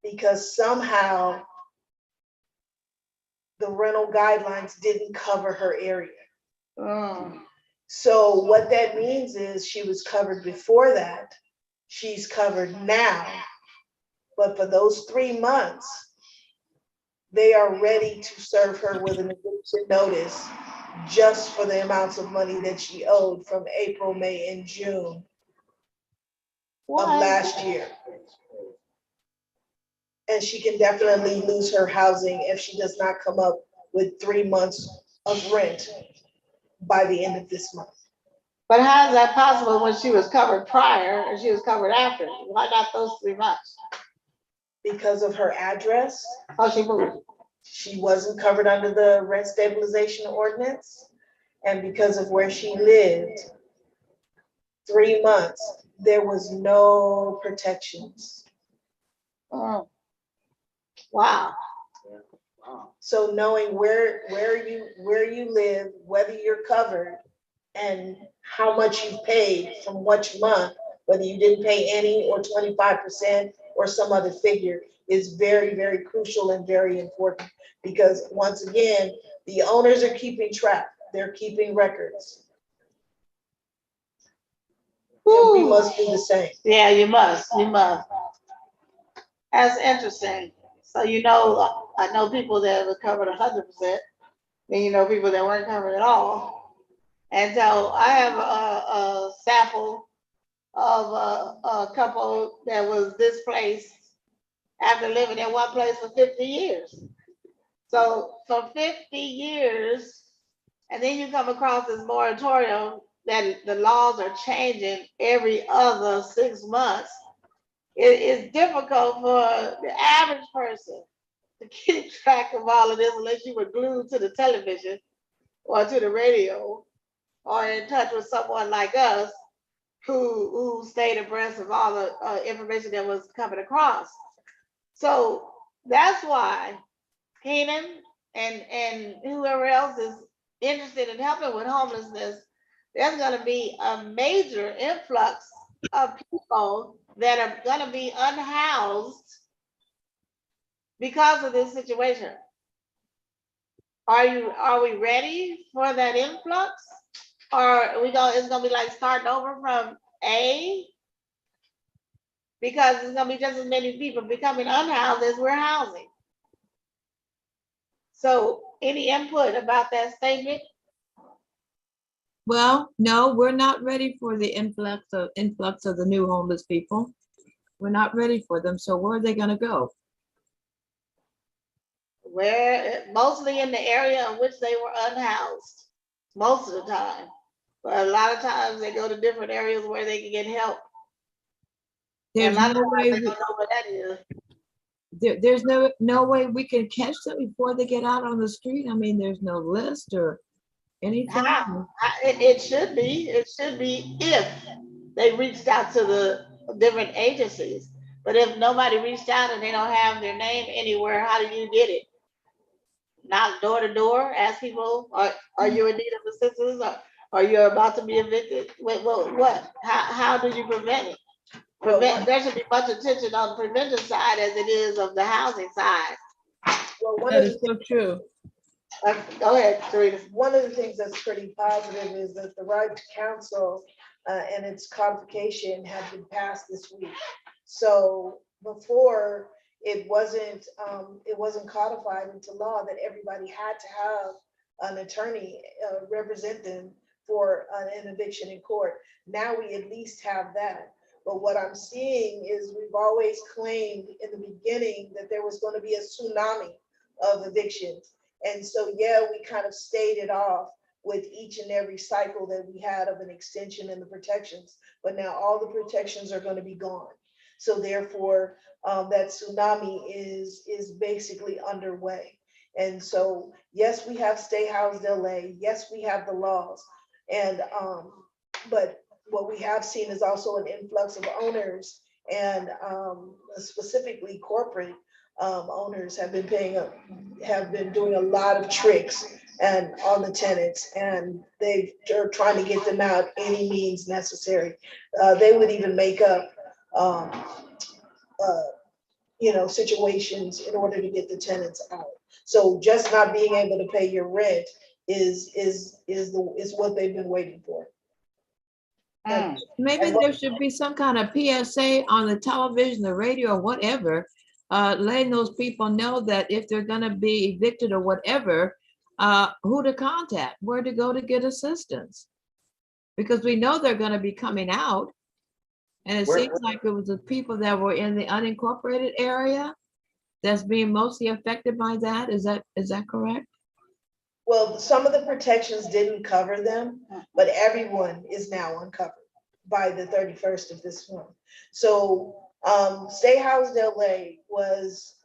Because somehow the rental guidelines didn't cover her area. So what that means is she was covered before that. She's covered now. But for those 3 months, they are ready to serve her with an eviction notice just for the amounts of money that she owed from April, May, and June of last year. And she can definitely lose her housing if she does not come up with 3 months of rent by the end of this month. But how is that possible when she was covered prior and she was covered after? Why not those 3 months? Because of her address, Oh, she moved. she wasn't covered under the rent stabilization ordinance. And because of where she lived, 3 months, there was no protections. Oh. Wow. So knowing where you live, whether you're covered, and how much you've paid from which month, whether you didn't pay any or 25% or some other figure, is very, very crucial and very important. Because once again, the owners are keeping track, they're keeping records. And we must do the same. Yeah, you must. That's interesting. So I know people that were covered 100%, and people that weren't covered at all. And so I have a sample of a couple that was displaced after living in one place for 50 years. So for 50 years, and then you come across this moratorium that the laws are changing every other 6 months. It is difficult for the average person to keep track of all of this unless you were glued to the television or to the radio or in touch with someone like us who stayed abreast of all the information that was coming across. So that's why Keenan and whoever else is interested in helping with homelessness, there's going to be a major influx of people that are going to be unhoused because of this situation. Are we ready for that influx? Or it's gonna be like starting over from A? Because it's gonna be just as many people becoming unhoused as we're housing. So any input about that statement? Well, no, we're not ready for the influx of the new homeless people. We're not ready for them. So where are they gonna go? Where mostly in the area in which they were unhoused, most of the time. But a lot of times they go to different areas where they can get help. And There's a lot no of times way, they don't know what that is. there's no way we can catch them before they get out on the street. I mean, there's no list or anything. It should be. It should be if they reached out to the different agencies. But if nobody reached out and they don't have their name anywhere, how do you get it? Knock door to door, ask people, are you in need of assistance? Or are you about to be evicted? Wait, well, what? How do you prevent it? There should be much attention on the prevention side as it is of the housing side. Well, That is so true. Go ahead, Teresa. one of the things that's pretty positive is that the right to counsel and its codification have been passed this week. So before it wasn't codified into law that everybody had to have an attorney represent them for an eviction in court. Now we at least have that. But what I'm seeing is we've always claimed in the beginning that there was going to be a tsunami of evictions. And so, yeah, we kind of stayed it off with each and every cycle that we had of an extension in the protections. But now all the protections are going to be gone. So therefore, that tsunami is basically underway. And so, yes, we have stay housed LA. Yes, we have the laws. And but what we have seen is also an influx of owners and specifically corporate owners have been doing a lot of tricks and on the tenants, and they're trying to get them out any means necessary. They would even make up situations in order to get the tenants out. So just not being able to pay your rent is what they've been waiting for. Maybe there should be some kind of PSA on the television, the radio, or whatever, letting those people know that if they're gonna be evicted or whatever, who to contact, where to go to get assistance. Because we know they're gonna be coming out. And it seems like it was the people that were in the unincorporated area that's being mostly affected by that. Is that correct? Well, some of the protections didn't cover them, but everyone is now uncovered by the 31st of this month. So Stay Housed LA was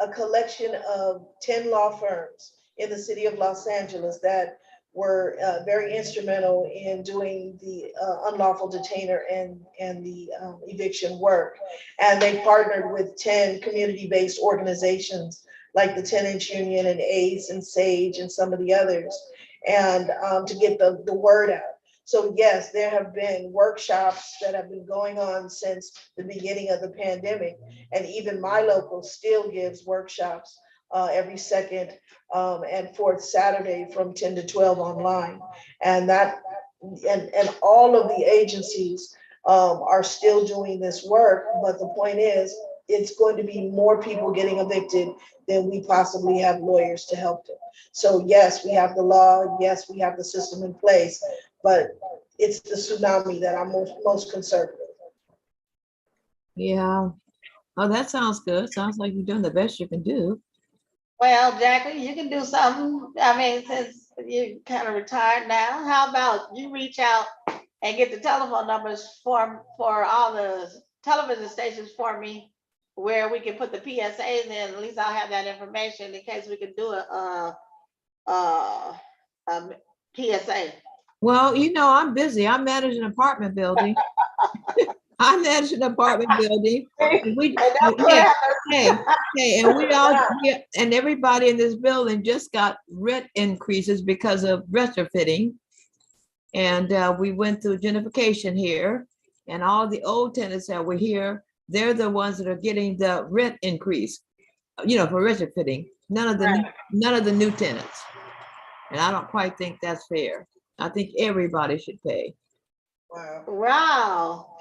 a collection of 10 law firms in the city of Los Angeles that were very instrumental in doing the unlawful detainer and the eviction work. And they partnered with 10 community-based organizations like the Tenants Union and ACE and SAGE and some of the others, and to get the word out. So yes, there have been workshops that have been going on since the beginning of the pandemic. And even my local still gives workshops every second and fourth Saturday from 10 to 12 online. And all of the agencies are still doing this work. But the point is, it's going to be more people getting evicted than we possibly have lawyers to help them. So yes, we have the law, yes, we have the system in place, but it's the tsunami that I'm most concerned with. Yeah. Oh, that sounds good. Sounds like you're doing the best you can do. Well, Jackie, you can do something. I mean, since you kind of retired now, how about you reach out and get the telephone numbers for all the television stations for me, where we can put the PSAs in. At least I'll have that information in case we can do a PSA. Well, you know, I'm busy. I manage an apartment building. I manage an apartment building. And we, and we all, and everybody in this building just got rent increases because of retrofitting. And we went through gentrification here, and all the old tenants that were here, they're the ones that are getting the rent increase, you know, for retrofitting. None of the new tenants. And I don't quite think that's fair. I think everybody should pay. Wow.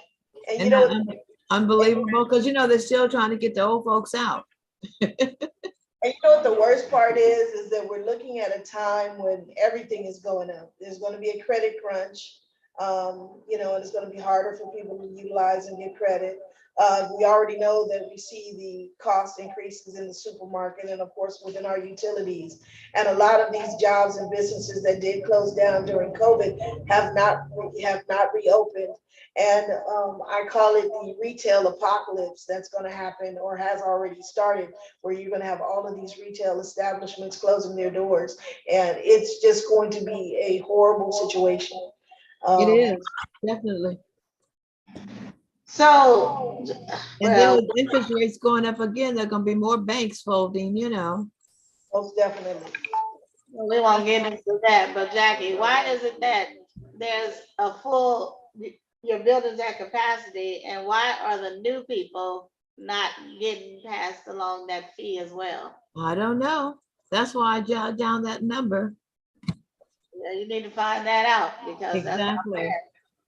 And And unbelievable, because you know they're still trying to get the old folks out. And you know what the worst part is that we're looking at a time when everything is going up. There's going to be a credit crunch, you know, and it's going to be harder for people to utilize and get credit. We already know that we see the cost increases in the supermarket and of course within our utilities. And a lot of these jobs and businesses that did close down during COVID have not reopened. And I call it the retail apocalypse that's going to happen or has already started, where you're going to have all of these retail establishments closing their doors. And it's just going to be a horrible situation. It is, definitely. So, and then with interest rates going up again, there are going to be more banks folding, you know. Most definitely. We won't get into that, but Jackie, why is it that there's a full, your building's at capacity, and why are the new people not getting passed along that fee as well? I don't know. That's why I jotted down that number. Yeah, you need to find that out, because that's not fair,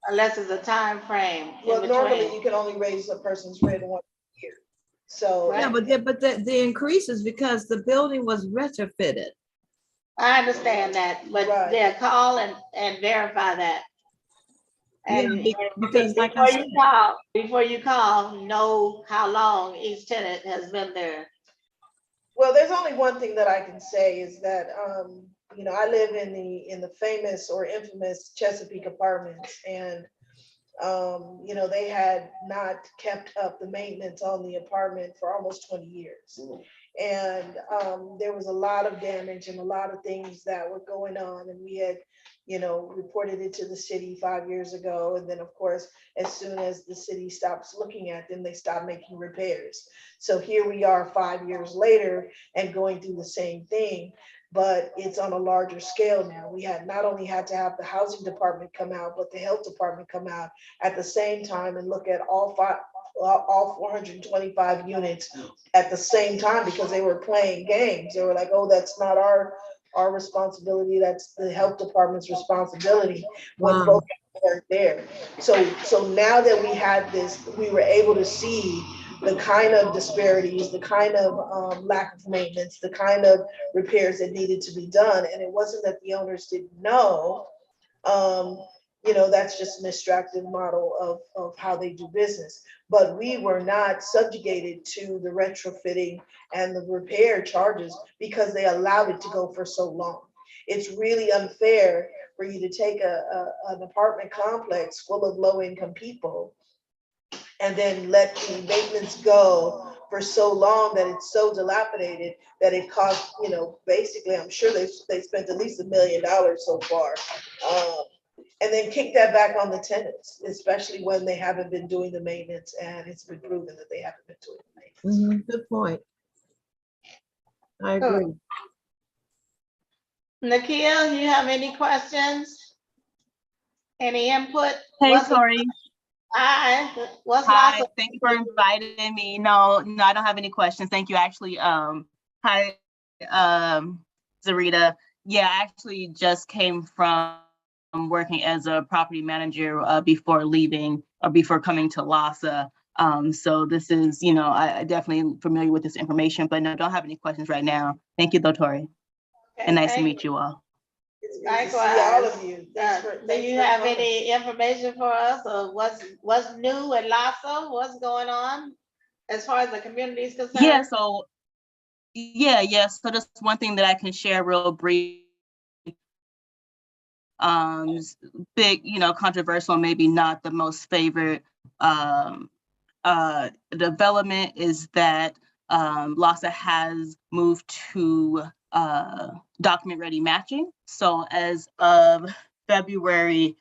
unless it's a time frame. Well, normally you can only raise a person's rent 1 year. So yeah, but the increase is because the building was retrofitted. I understand that, but they'll call and verify that. And because like before you call, know how long each tenant has been there. Well, there's only one thing that I can say is that you know, I live in the famous or infamous Chesapeake Apartments, and you know, they had not kept up the maintenance on the apartment for almost 20 years. And there was a lot of damage and a lot of things that were going on, and we had, you know, reported it to the city 5 years ago. And then of course, as soon as the city stops looking at them, they stop making repairs. So here we are 5 years later and going through the same thing, but it's on a larger scale now. We had not only had to have the housing department come out, but the health department come out at the same time and look at all 425 units at the same time, because they were playing games. They were like, oh, that's not our responsibility, that's the health department's responsibility, when both weren't there. So now that we had this, we were able to see the kind of disparities, the kind of lack of maintenance, the kind of repairs that needed to be done. And it wasn't that the owners didn't know. that's just an extractive model of how they do business. But we were not subjugated to the retrofitting and the repair charges because they allowed it to go for so long. It's really unfair for you to take an apartment complex full of low-income people and then let the maintenance go for so long that it's so dilapidated that it costs, basically, I'm sure they spent at least $1 million so far. And then kick that back on the tenants, especially when they haven't been doing the maintenance and it's been proven that they haven't been doing the maintenance. Good point. I agree. Nakia, you have any questions? Any input? Hey, What's- Tori. Hi, what's Hi, lots of? thank you for inviting me. No, I don't have any questions. Thank you. Actually, hi, Zarita. Yeah, I actually just came from working as a property manager before leaving or before coming to LASA. So this is, I definitely familiar with this information, but no, don't have any questions right now. Thank you, though, Tori. And nice to meet you all. It's good to see all Likewise. of you. Do you have any information for us or what's new at LASA? What's going on as far as the community is concerned? Yeah, so so just one thing that I can share real brief, big, controversial, maybe not the most favorite development is that LASA has moved to document ready matching. So as of February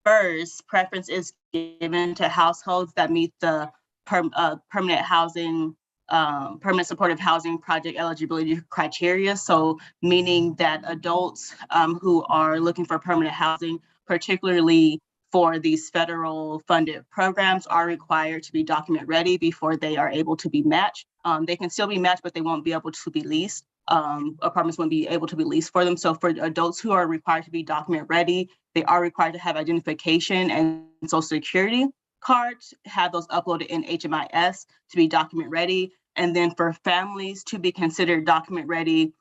1st, preference is given to households that meet the permanent housing, permanent supportive housing project eligibility criteria. So meaning that adults who are looking for permanent housing, particularly for these federal funded programs, are required to be document ready before they are able to be matched. They can still be matched, but they won't be able to be leased. Apartments won't be able to be leased for them. So for adults who are required to be document ready, they are required to have identification and social security cards, have those uploaded in HMIS to be document ready. And then for families to be considered document ready,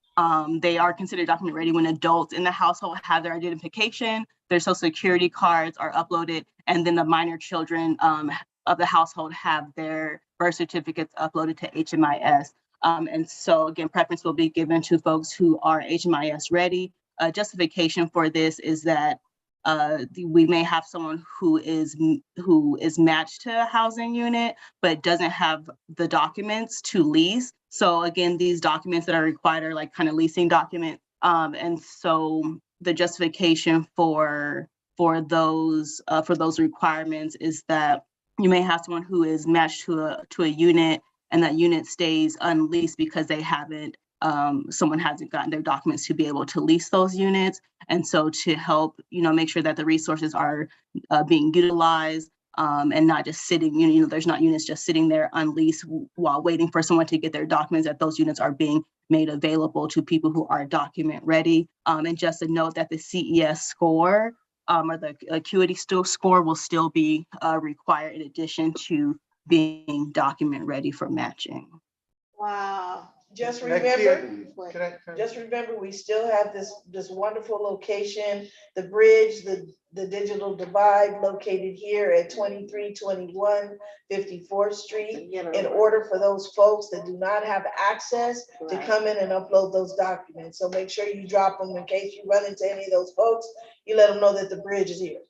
they are considered document ready when adults in the household have their identification, their social security cards are uploaded, and then the minor children of the household have their birth certificates uploaded to HMIS. And so again, preference will be given to folks who are HMIS ready. Justification for this is that we may have someone who is matched to a housing unit, but doesn't have the documents to lease. So again, these documents that are required are like kind of leasing documents. And so the justification for those requirements is that you may have someone who is matched to a unit, and that unit stays unleased because they haven't, someone hasn't gotten their documents to be able to lease those units. And so to help, make sure that the resources are being utilized and not just sitting, there's not units just sitting there unleased while waiting for someone to get their documents, that those units are being made available to people who are document ready. And just a note that the CES score or the acuity score will still be required in addition to being document ready for matching. Wow. Just Nakia, remember, can I- just remember, we still have this wonderful location, the bridge, the digital divide located here at 2321 54th Street. In order for those folks that do not have access to come in and upload those documents. So make sure you drop them in case you run into any of those folks, you let them know that the bridge is here.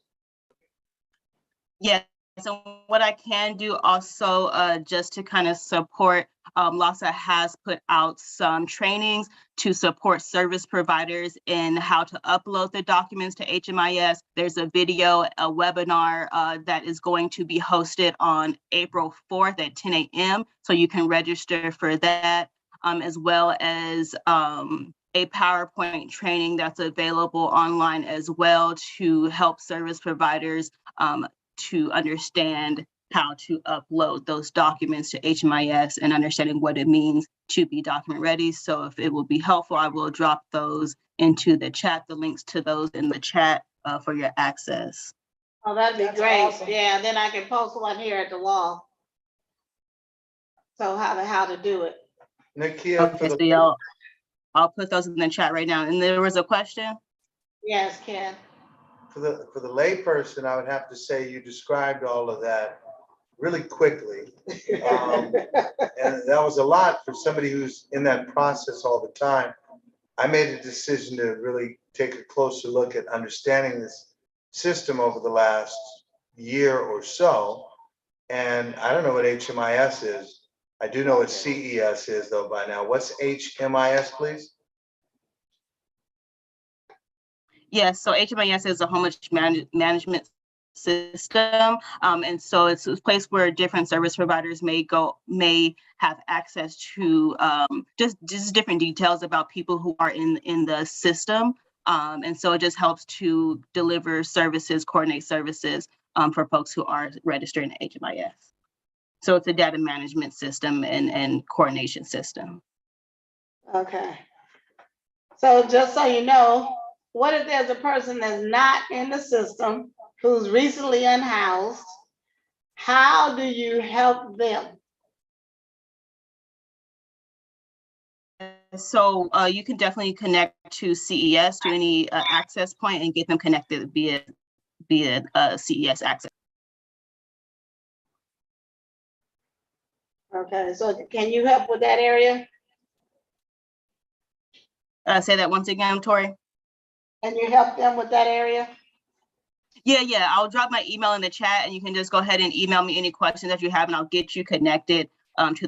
Yeah, so what I can do also just to kind of support, LASA has put out some trainings to support service providers in how to upload the documents to HMIS. There's a video, a webinar that is going to be hosted on April 4th at 10 a.m. So you can register for that, as well as a PowerPoint training that's available online as well to help service providers to understand how to upload those documents to HMIS and understanding what it means to be document ready. So if it will be helpful, I will drop those into the chat, the links to those in the chat for your access. Oh, that'd be That's great. awesome. Yeah, and then I can post one here at the wall. So how to do it. Nakia, Okay, so I'll put those in the chat right now. And there was a question? Yes, Ken. for the layperson, I would have to say you described all of that really quickly. And that was a lot for somebody who's in that process all the time. I made a decision to really take a closer look at understanding this system over the last year or so. And I don't know what HMIS is. I do know what CES is though by now. What's HMIS, please? Yes, so HMIS is a homeless management system. And so it's a place where different service providers may have access to just different details about people who are in the system. And so it just helps to deliver services, coordinate services for folks who are registered in HMIS. So it's a data management system and coordination system. Okay. So just so you know, what if there's a person that's not in the system, who's recently unhoused? How do you help them? So you can definitely connect to CES, to any access point, and get them connected via CES access. Okay, so can you help with that area? Say that once again, Tori. Can you help them with that area? Yeah. I'll drop my email in the chat, and you can just go ahead and email me any questions that you have, and I'll get you connected to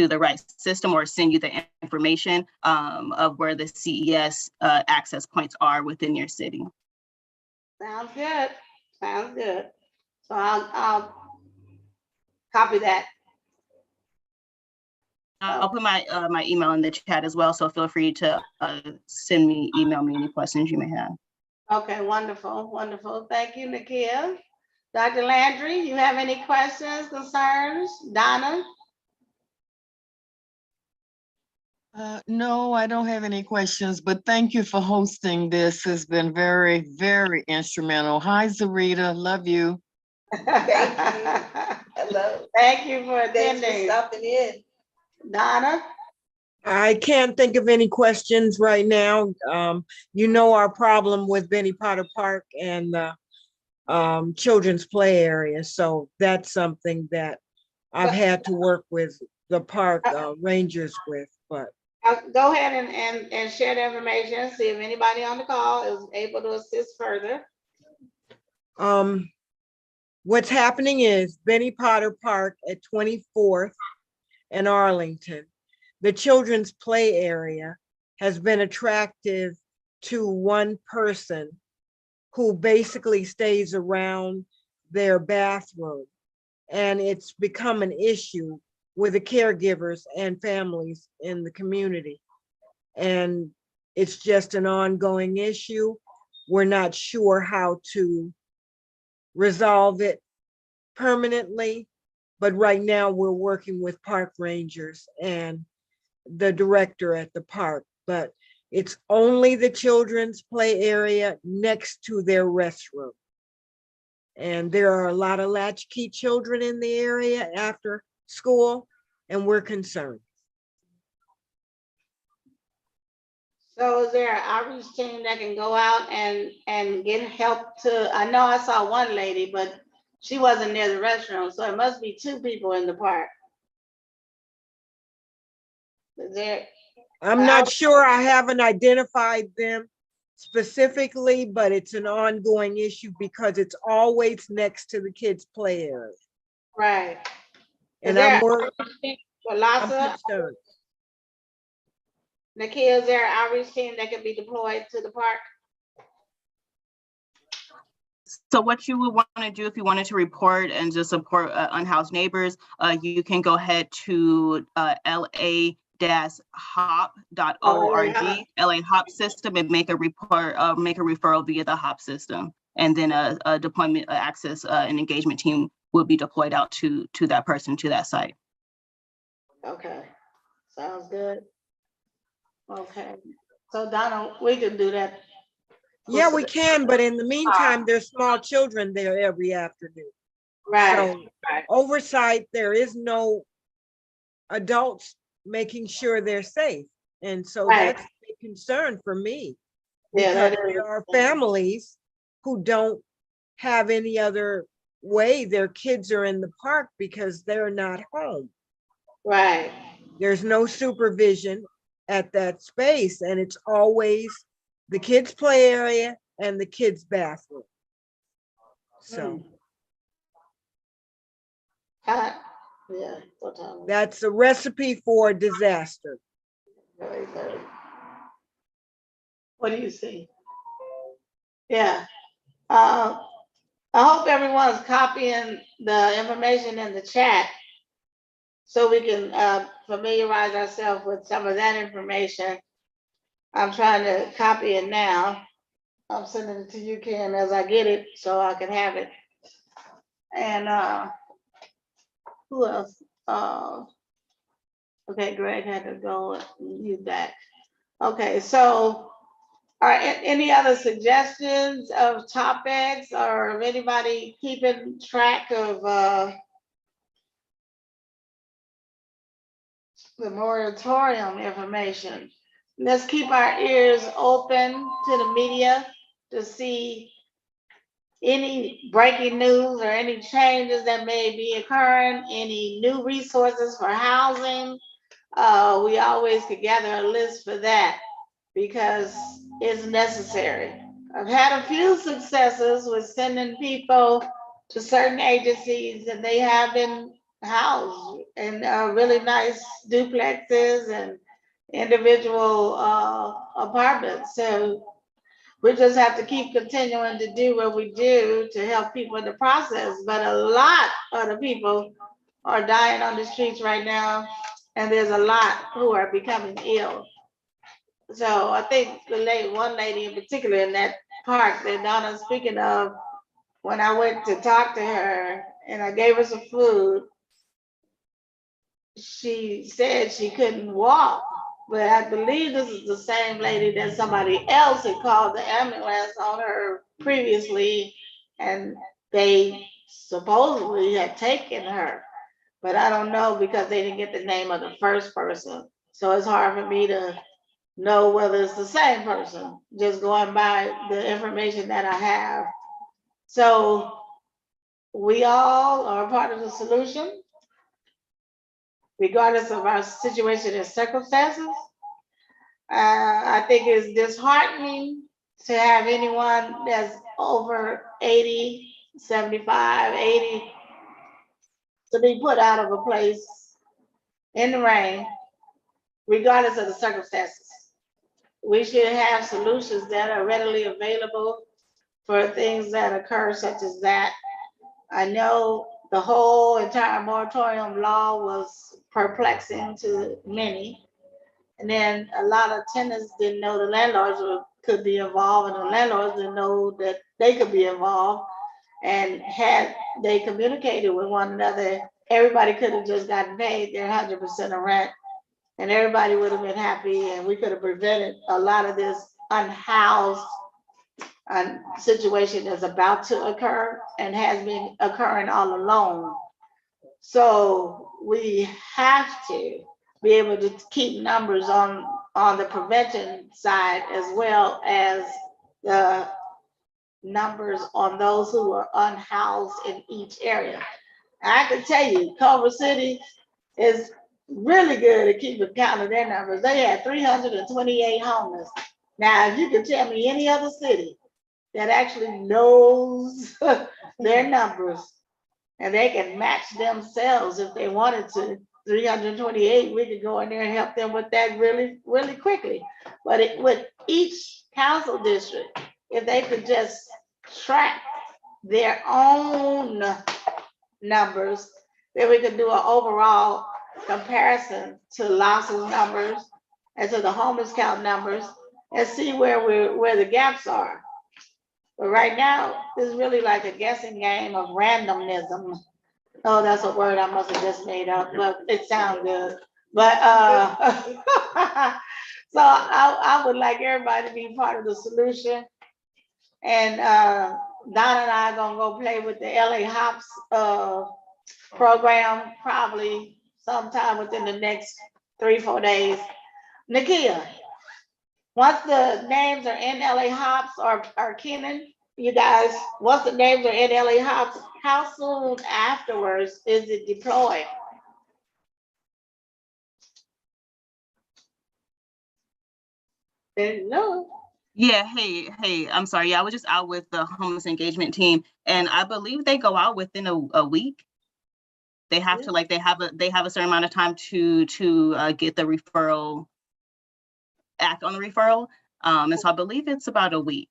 the right system, or send you the information of where the CES access points are within your city. Sounds good. Sounds good. So I'll copy that. I'll put my my email in the chat as well, so feel free to email me any questions you may have. Okay, wonderful, wonderful. Thank you, Nakia. Dr. Landry, you have any questions, concerns? Donna? No, I don't have any questions, but thank you for hosting this. It's been very, very instrumental. Hi, Zarita, love you. Thank you. Hello. Thank you for Thanks for attending. stopping in. Donna? I can't think of any questions right now. You know our problem with Benny Potter Park and the children's play area. So that's something that I've had to work with the park rangers with, but. Go ahead and share the information, see if anybody on the call is able to assist further. What's happening is Benny Potter Park at 24th and Arlington, the children's play area has been attractive to one person who basically stays around their bathroom. And it's become an issue with the caregivers and families in the community. And it's just an ongoing issue. We're not sure how to resolve it permanently, but right now we're working with park rangers and the director at the park, but it's only the children's play area next to their restroom. And there are a lot of latchkey children in the area after school, and we're concerned. So is there an outreach team that can go out and get help to, I know I saw one lady, but she wasn't near the restroom, so it must be two people in the park. Is there? I'm not sure, I haven't identified them specifically, but it's an ongoing issue because it's always next to the kids' play area. Right. And I'm worried, For I'm Lhasa, concerned. Nakia, is there an outreach team that can be deployed to the park? So what you would want to do if you wanted to report and just support unhoused neighbors, you can go ahead to LA-hop.org, LA Hop system, and make a report, make a referral via the Hop system. And then a deployment access and engagement team will be deployed out to that person, to that site. Okay, sounds good. Okay, so Donna, we can do that. Yeah, we can, but in the meantime, there's small children there every afternoon. Right, So oversight, there is no adults making sure they're safe. And so Right. that's a big concern for me. Yeah, Because that is. there are families who don't have any other way. Their kids are in the park because they're not home. Right. There's no supervision at that space, and it's always the kids' play area and the kids' bathroom. So Yeah. What time? that's a recipe for disaster. Very good. What do you see? Yeah. I hope everyone's copying the information in the chat so we can familiarize ourselves with some of that information. I'm trying to copy it now. I'm sending it to you, Ken, as I get it, so I can have it. And who else? Okay, Greg had to go and you back. Okay, so are any other suggestions of topics or anybody keeping track of the moratorium information? Let's keep our ears open to the media to see any breaking news or any changes that may be occurring, any new resources for housing. We always could gather a list for that because it's necessary. I've had a few successes with sending people to certain agencies and they have been housed in really nice duplexes and individual apartments. So we just have to keep continuing to do what we do to help people in the process. But a lot of the people are dying on the streets right now, and there's a lot who are becoming ill. So I think one lady in particular in that park that Donna's speaking of, when I went to talk to her and I gave her some food, she said she couldn't walk. But I believe this is the same lady that somebody else had called the ambulance on her previously, and they supposedly had taken her. But I don't know because they didn't get the name of the first person. So it's hard for me to know whether it's the same person, just going by the information that I have. So we all are part of the solution, regardless of our situation and circumstances. I think it's disheartening to have anyone that's over 80, 75, 80 to be put out of a place in the rain, regardless of the circumstances. We should have solutions that are readily available for things that occur such as that. I know the whole entire moratorium law was perplexing to many. And then a lot of tenants didn't know the landlords could be involved, and the landlords didn't know that they could be involved. And had they communicated with one another, everybody could have just gotten paid their 100% of rent, and everybody would have been happy, and we could have prevented a lot of this unhoused situation that's about to occur and has been occurring all along. So we have to be able to keep numbers on the prevention side as well as the numbers on those who are unhoused in each area. I can tell you, Culver City is really good at keeping count of their numbers. They had 328 homeless. Now, if you could tell me any other city that actually knows their numbers and they can match themselves if they wanted to, 328, we could go in there and help them with that really, really quickly. But with each council district, if they could just track their own numbers, then we could do an overall comparison to losses numbers and to the homeless count numbers and see where the gaps are. But right now, it's really like a guessing game of randomnism. Oh, that's a word I must have just made up, but it sounds good. But so I would like everybody to be part of the solution. And Donna and I are gonna go play with the LA Hops program probably sometime within the next 3-4 days. Nakia, once the names are in LA Hops or Kenan, you guys, once the names are in LA, how soon afterwards is it deployed? No. Yeah, hey, I'm sorry. Yeah, I was just out with the homeless engagement team, and I believe they go out within a week. They have to, like, they have a certain amount of time to get the referral, act on the referral. And so I believe it's about a week.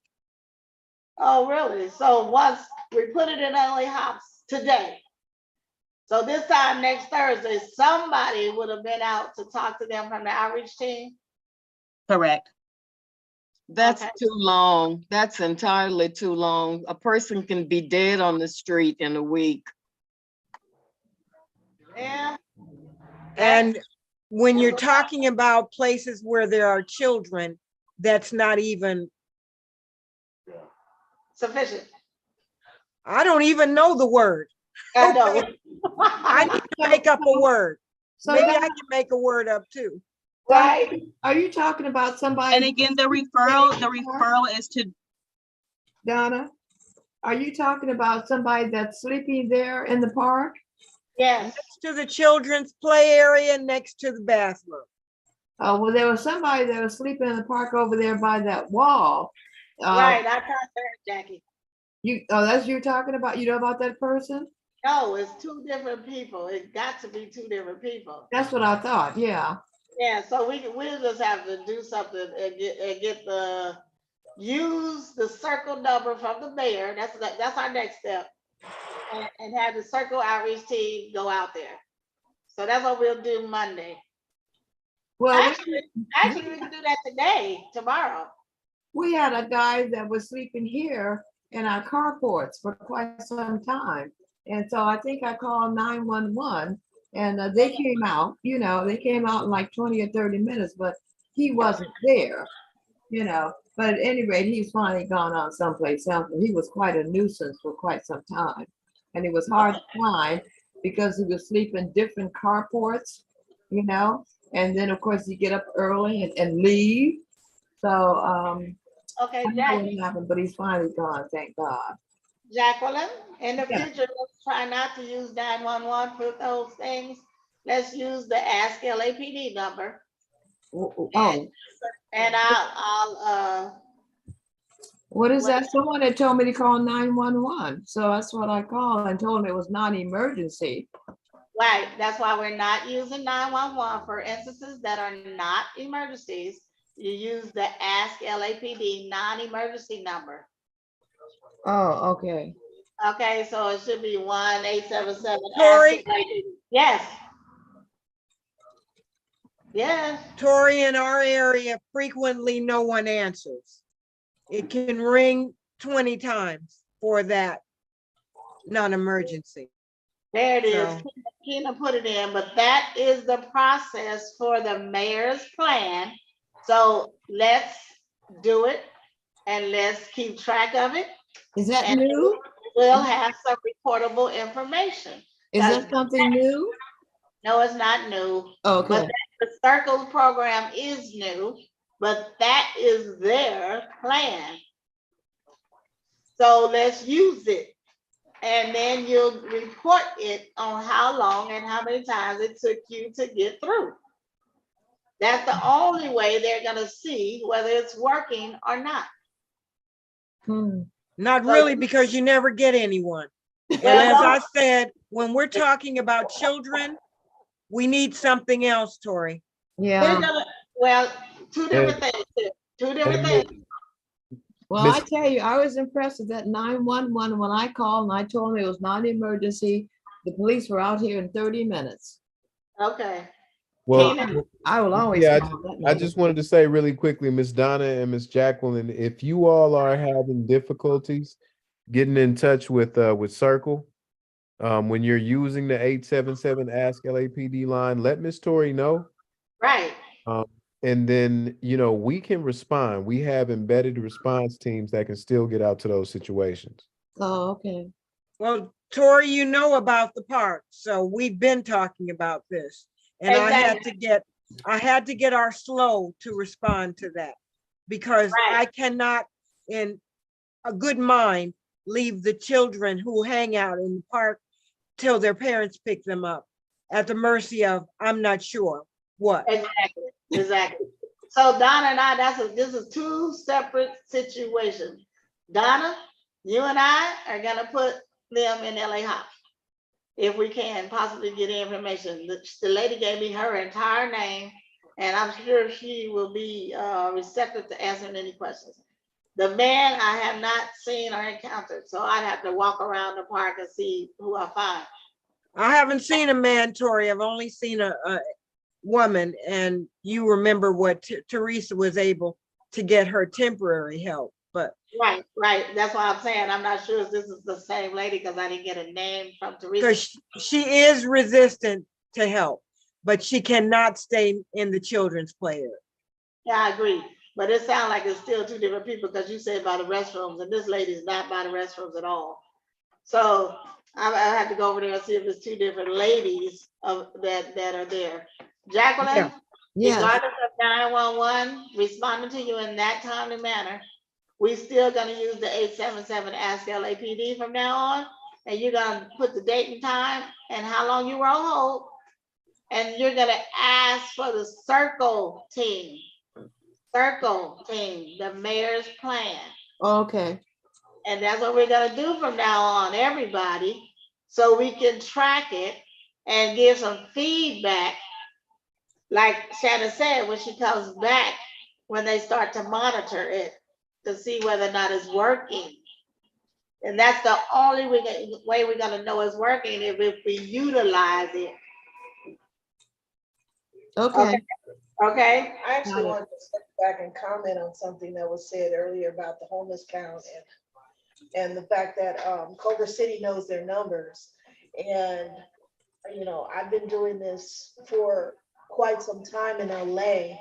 Oh, really? So once we put it in LA Hops today, so this time next Thursday, somebody would have been out to talk to them from the outreach team? Correct. That's Okay. too long. That's entirely too long. A person can be dead on the street in a week. Yeah. And when you're talking about places where there are children, that's not even, Sufficient. I don't even know the word. I know. I need to make up a word. So Maybe I Donna, can make a word up too. Right. are you talking about somebody? And again, the referral is to, Donna, are you talking about somebody that's sleeping there in the park? Yes. Next to the children's play area, next to the bathroom. Oh, well, there was somebody that was sleeping in the park over there by that wall. Right. I talked to her, Jackie. That's you talking about? You know about that person? No, it's two different people. It got to be two different people. That's what I thought, yeah. Yeah, so we'll just have to do something and use the circle number from the mayor. That's our next step. And have the circle outreach team go out there. So that's what we'll do Monday. Well, Actually, we can do that today, tomorrow. we had a guy that was sleeping here in our carports for quite some time. And so I think I called 911 and they came out, they came out in like 20 or 30 minutes, but he wasn't there, But at any rate, he's finally gone on someplace else. And he was quite a nuisance for quite some time. And it was hard to find because he was sleeping different carports, and then of course you get up early and leave. So Okay, I don't know what happened, but he's finally gone, thank God. Jacqueline, in the Yeah. future, let's try not to use 911 for those things. Let's use the Ask LAPD number. Oh, And I'll what is that? Someone had told me to call 911. So that's what I called and told him it was non-emergency. right, that's why we're not using 911 for instances that are not emergencies. You use the Ask LAPD non-emergency number. Oh, okay. Okay, so it should be 1-877. Tori? Yes. Yes. Tori, in our area, frequently no one answers. It can ring 20 times for that non-emergency. There it is. So- Keena put it in, but that is the process for the mayor's plan. So let's do it and let's keep track of it. Is that And new? we'll have some reportable information. Is that something new? No, it's not new. Okay. But the Circle program is new, but that is their plan. So let's use it. And then you'll report it on how long and how many times it took you to get through. That's the only way they're gonna see whether it's working or not. Not really, because you never get anyone. And as I said, when we're talking about children, we need something else, Tori. Yeah. Well, two different things. Two different things. Well, I tell you, I was impressed with that 911 when I called and I told them it was non-emergency. The police were out here in 30 minutes. Okay. Well, I will always. yeah, call that I number. just wanted to say really quickly, Miss Donna and Miss Jacqueline, if you all are having difficulties getting in touch with Circle, when you're using the 877 Ask LAPD line, let Miss Tori know. Right. And then, we can respond. We have embedded response teams that can still get out to those situations. Oh, okay. Well, Tori, you know about the park, so we've been talking about this. And I had to get our SLO to respond to that because I cannot, in a good mind leave the children who hang out in the park till their parents pick them up at the mercy of, I'm not sure what. Exactly, exactly. So Donna and I, this is two separate situations. Donna, you and I are gonna put them in LA Hop. If we can possibly get information. The lady gave me her entire name, and I'm sure she will be receptive to answering any questions. The man I have not seen or encountered, so I'd have to walk around the park and see who I find. I haven't seen a man, Tori. I've only seen a woman, and you remember what Teresa was able to get her temporary help, but. Right, right. That's why I'm saying I'm not sure if this is the same lady because I didn't get a name from Teresa. Because she is resistant to help, but she cannot stay in the children's play area. Yeah, I agree. But it sounds like it's still two different people because you said by the restrooms, and this lady's not by the restrooms at all. So I have to go over there and see if it's two different ladies that are there. Jacqueline, Yes. regardless of 911 responding to you in that timely manner, we still gonna use the 877 Ask LAPD from now on, and you're gonna put the date and time and how long you were on hold, and you're gonna ask for the circle team, the mayor's plan. Okay. And that's what we're gonna do from now on, everybody, so we can track it and give some feedback. Like Shannon said, when she comes back, when they start to monitor it, to see whether or not it's working. And that's the only way we're gonna know it's working if we utilize it. Okay. Okay? I actually Got it. wanted to step back and comment on something that was said earlier about the homeless count and the fact that Culver City knows their numbers. And, you know, I've been doing this for quite some time in LA,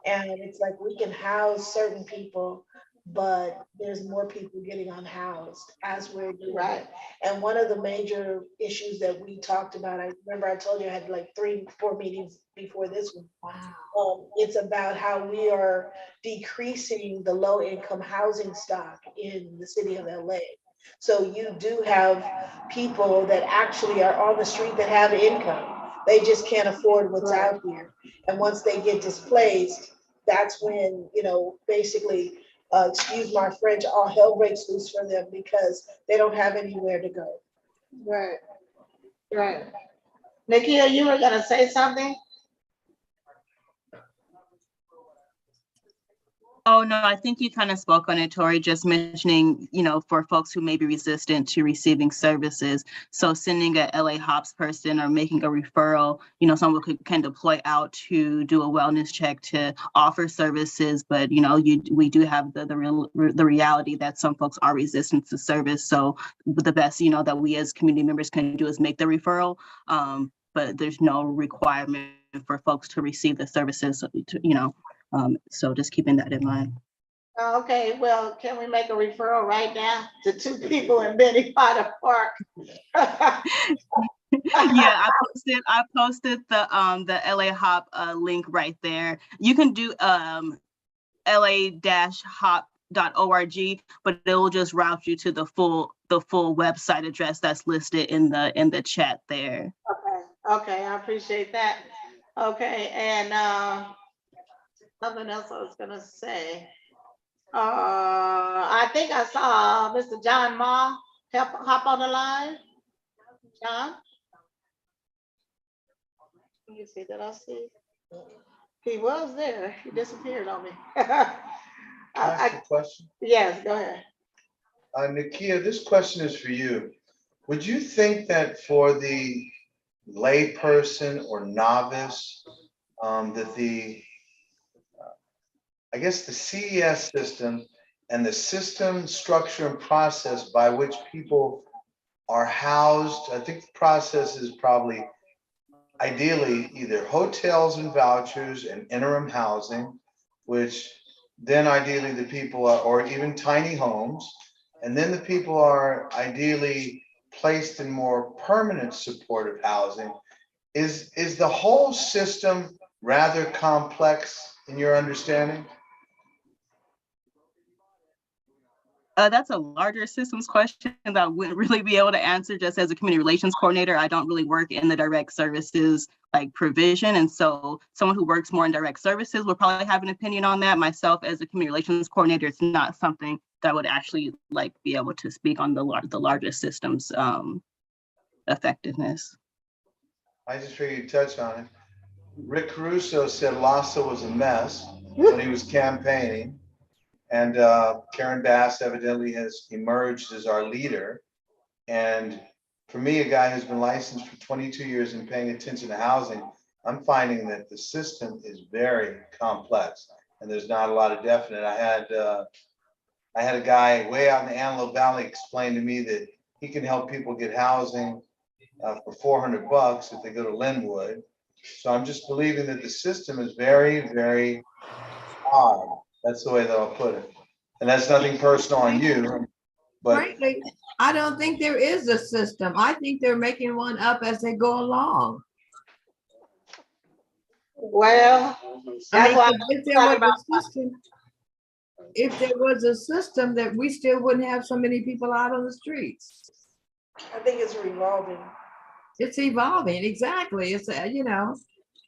and it's like we can house certain people, but there's more people getting unhoused as we're doing Right. it. And one of the major issues that we talked about, I remember I told you I had like 3-4 meetings before this one. Wow. It's about how we are decreasing the low income housing stock in the city of LA. So you do have people that actually are on the street that have income. They just can't afford what's Right. out here. And once they get displaced, that's when, you know, basically, excuse my French, all hell breaks loose for them because they don't have anywhere to go. Right. Right. Nikia, you were gonna say something? Oh, no, I think you kind of spoke on it, Tori, just mentioning, you know, for folks who may be resistant to receiving services. So sending a LA Hops person or making a referral, you know, someone can deploy out to do a wellness check to offer services. But, you know, we do have the reality that some folks are resistant to service. So the best, you know, that we as community members can do is make the referral. But there's no requirement for folks to receive the services, you know. So just keeping that in mind. Okay, well, can we make a referral right now to 2 people in Benny Potter Park? Yeah, I posted the LA Hop link right there. You can do la-hop.org, but it will just route you to the full website address that's listed in the chat there. Okay, I appreciate that. Okay, and something else I was gonna say. I think I saw Mr. John Ma hop on the line. John? Let me see, did I see? He was there, he disappeared on me. Can I ask a question? Yes, go ahead. Nikia, this question is for you. Would you think that for the layperson or novice, that I guess the CES system and the system, structure, and process by which people are housed, I think the process is probably ideally either hotels and vouchers and interim housing, which then ideally the people are, or even tiny homes, and then the people are ideally placed in more permanent supportive housing. Is the whole system rather complex in your understanding? That's a larger systems question that I wouldn't really be able to answer just as a community relations coordinator. I don't really work in the direct services like provision. And so someone who works more in direct services would probably have an opinion on that. Myself as a community relations coordinator, it's not something that I would actually like be able to speak on the larger systems effectiveness. I just figured you'd touch on it. Rick Caruso said LAHSA was a mess when he was campaigning. And Karen Bass evidently has emerged as our leader. And for me, a guy who's been licensed for 22 years and paying attention to housing, I'm finding that the system is very complex and there's not a lot of definite. I had a guy way out in the Antelope Valley explain to me that he can help people get housing for $400 if they go to Linwood. So I'm just believing that the system is very, very odd. That's the way that I'll put it. And that's nothing personal on you, but Frankly, I don't think there is a system. I think they're making one up as they go along. Well, I that's why mean, if there was a system that we still wouldn't have so many people out on the streets. I think it's revolving. It's evolving, exactly. It's,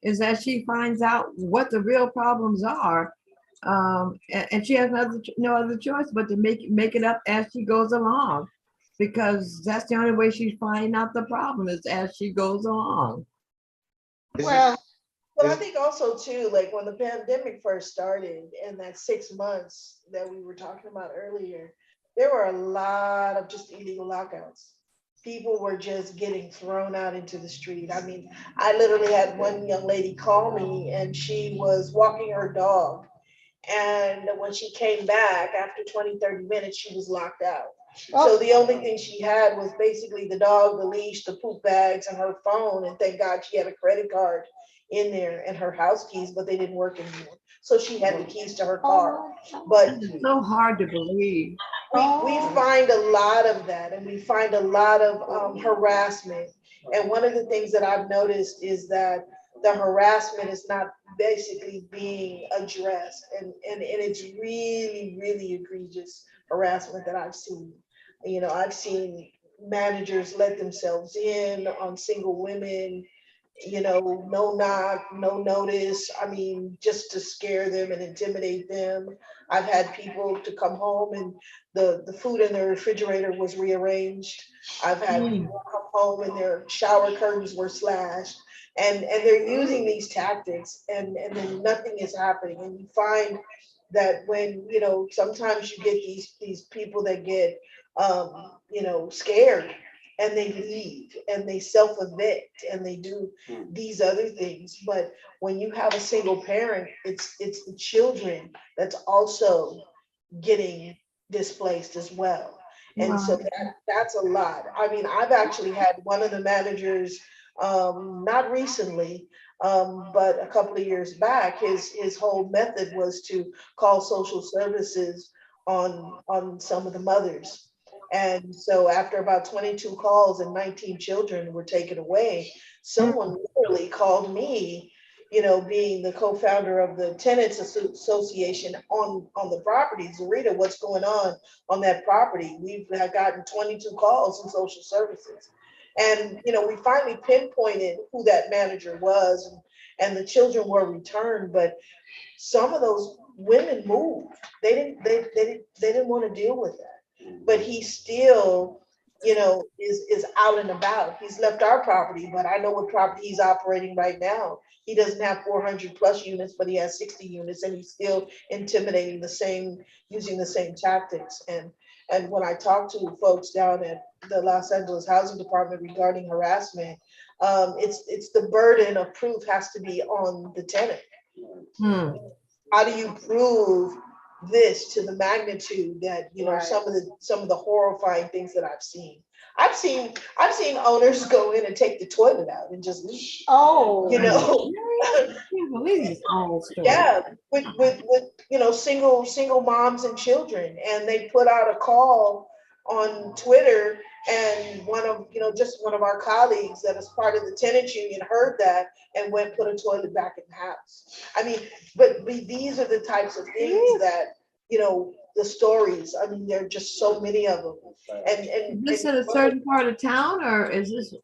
is that she finds out what the real problems are. And she has no other choice but to make it up as she goes along, because that's the only way she's finding out the problem is as she goes along. well, But I think also too, like when the pandemic first started and that 6 months that we were talking about earlier, there were a lot of just illegal lockouts. People were just getting thrown out into the street. I mean, I literally had one young lady call me and she was walking her dog. And when she came back after 20, 30 minutes, she was locked out. So the only thing she had was basically the dog, the leash, the poop bags, and her phone. And thank God she had a credit card in there and her house keys, but they didn't work anymore. So she had the keys to her car. But It's so hard to believe. we find a lot of that, and we find a lot of harassment. And one of the things that I've noticed is that the harassment is not basically being addressed. And it's really, really egregious harassment that I've seen. I've seen managers let themselves in on single women, no knock, no notice. I mean, just to scare them and intimidate them. I've had people to come home and the food in their refrigerator was rearranged. I've had people come home and their shower curtains were slashed. And they're using these tactics and then nothing is happening. And you find that when, sometimes you get these people that get, scared and they leave and they self-evict and they do these other things. But when you have a single parent, it's the children that's also getting displaced as well. And so that's a lot. I mean, I've actually had one of the managers, not recently, but a couple of years back, his whole method was to call social services on some of the mothers. And so after about 22 calls and 19 children were taken away, someone literally called me, being the co-founder of the Tenants Association on the property. Zarita, what's going on that property? We've gotten 22 calls from social services. And, we finally pinpointed who that manager was and the children were returned, but some of those women moved. They didn't want to deal with that. But he still, is out and about. He's left our property, but I know what property he's operating right now. He doesn't have 400 plus units, but he has 60 units and he's still intimidating using the same tactics. And when I talk to folks down at the Los Angeles Housing Department regarding harassment, it's the burden of proof has to be on the tenant. How do you prove this to the magnitude that some of the horrifying things that I've seen? I've seen owners go in and take the toilet out and just leave. Yeah, with single moms and children, and they put out a call on Twitter, and one of our colleagues that is part of the tenants union heard that and went put a toilet back in the house. I mean, but these are the types of things that you know, the stories. I mean, there are just so many of them. Is And this in a certain part of town or is this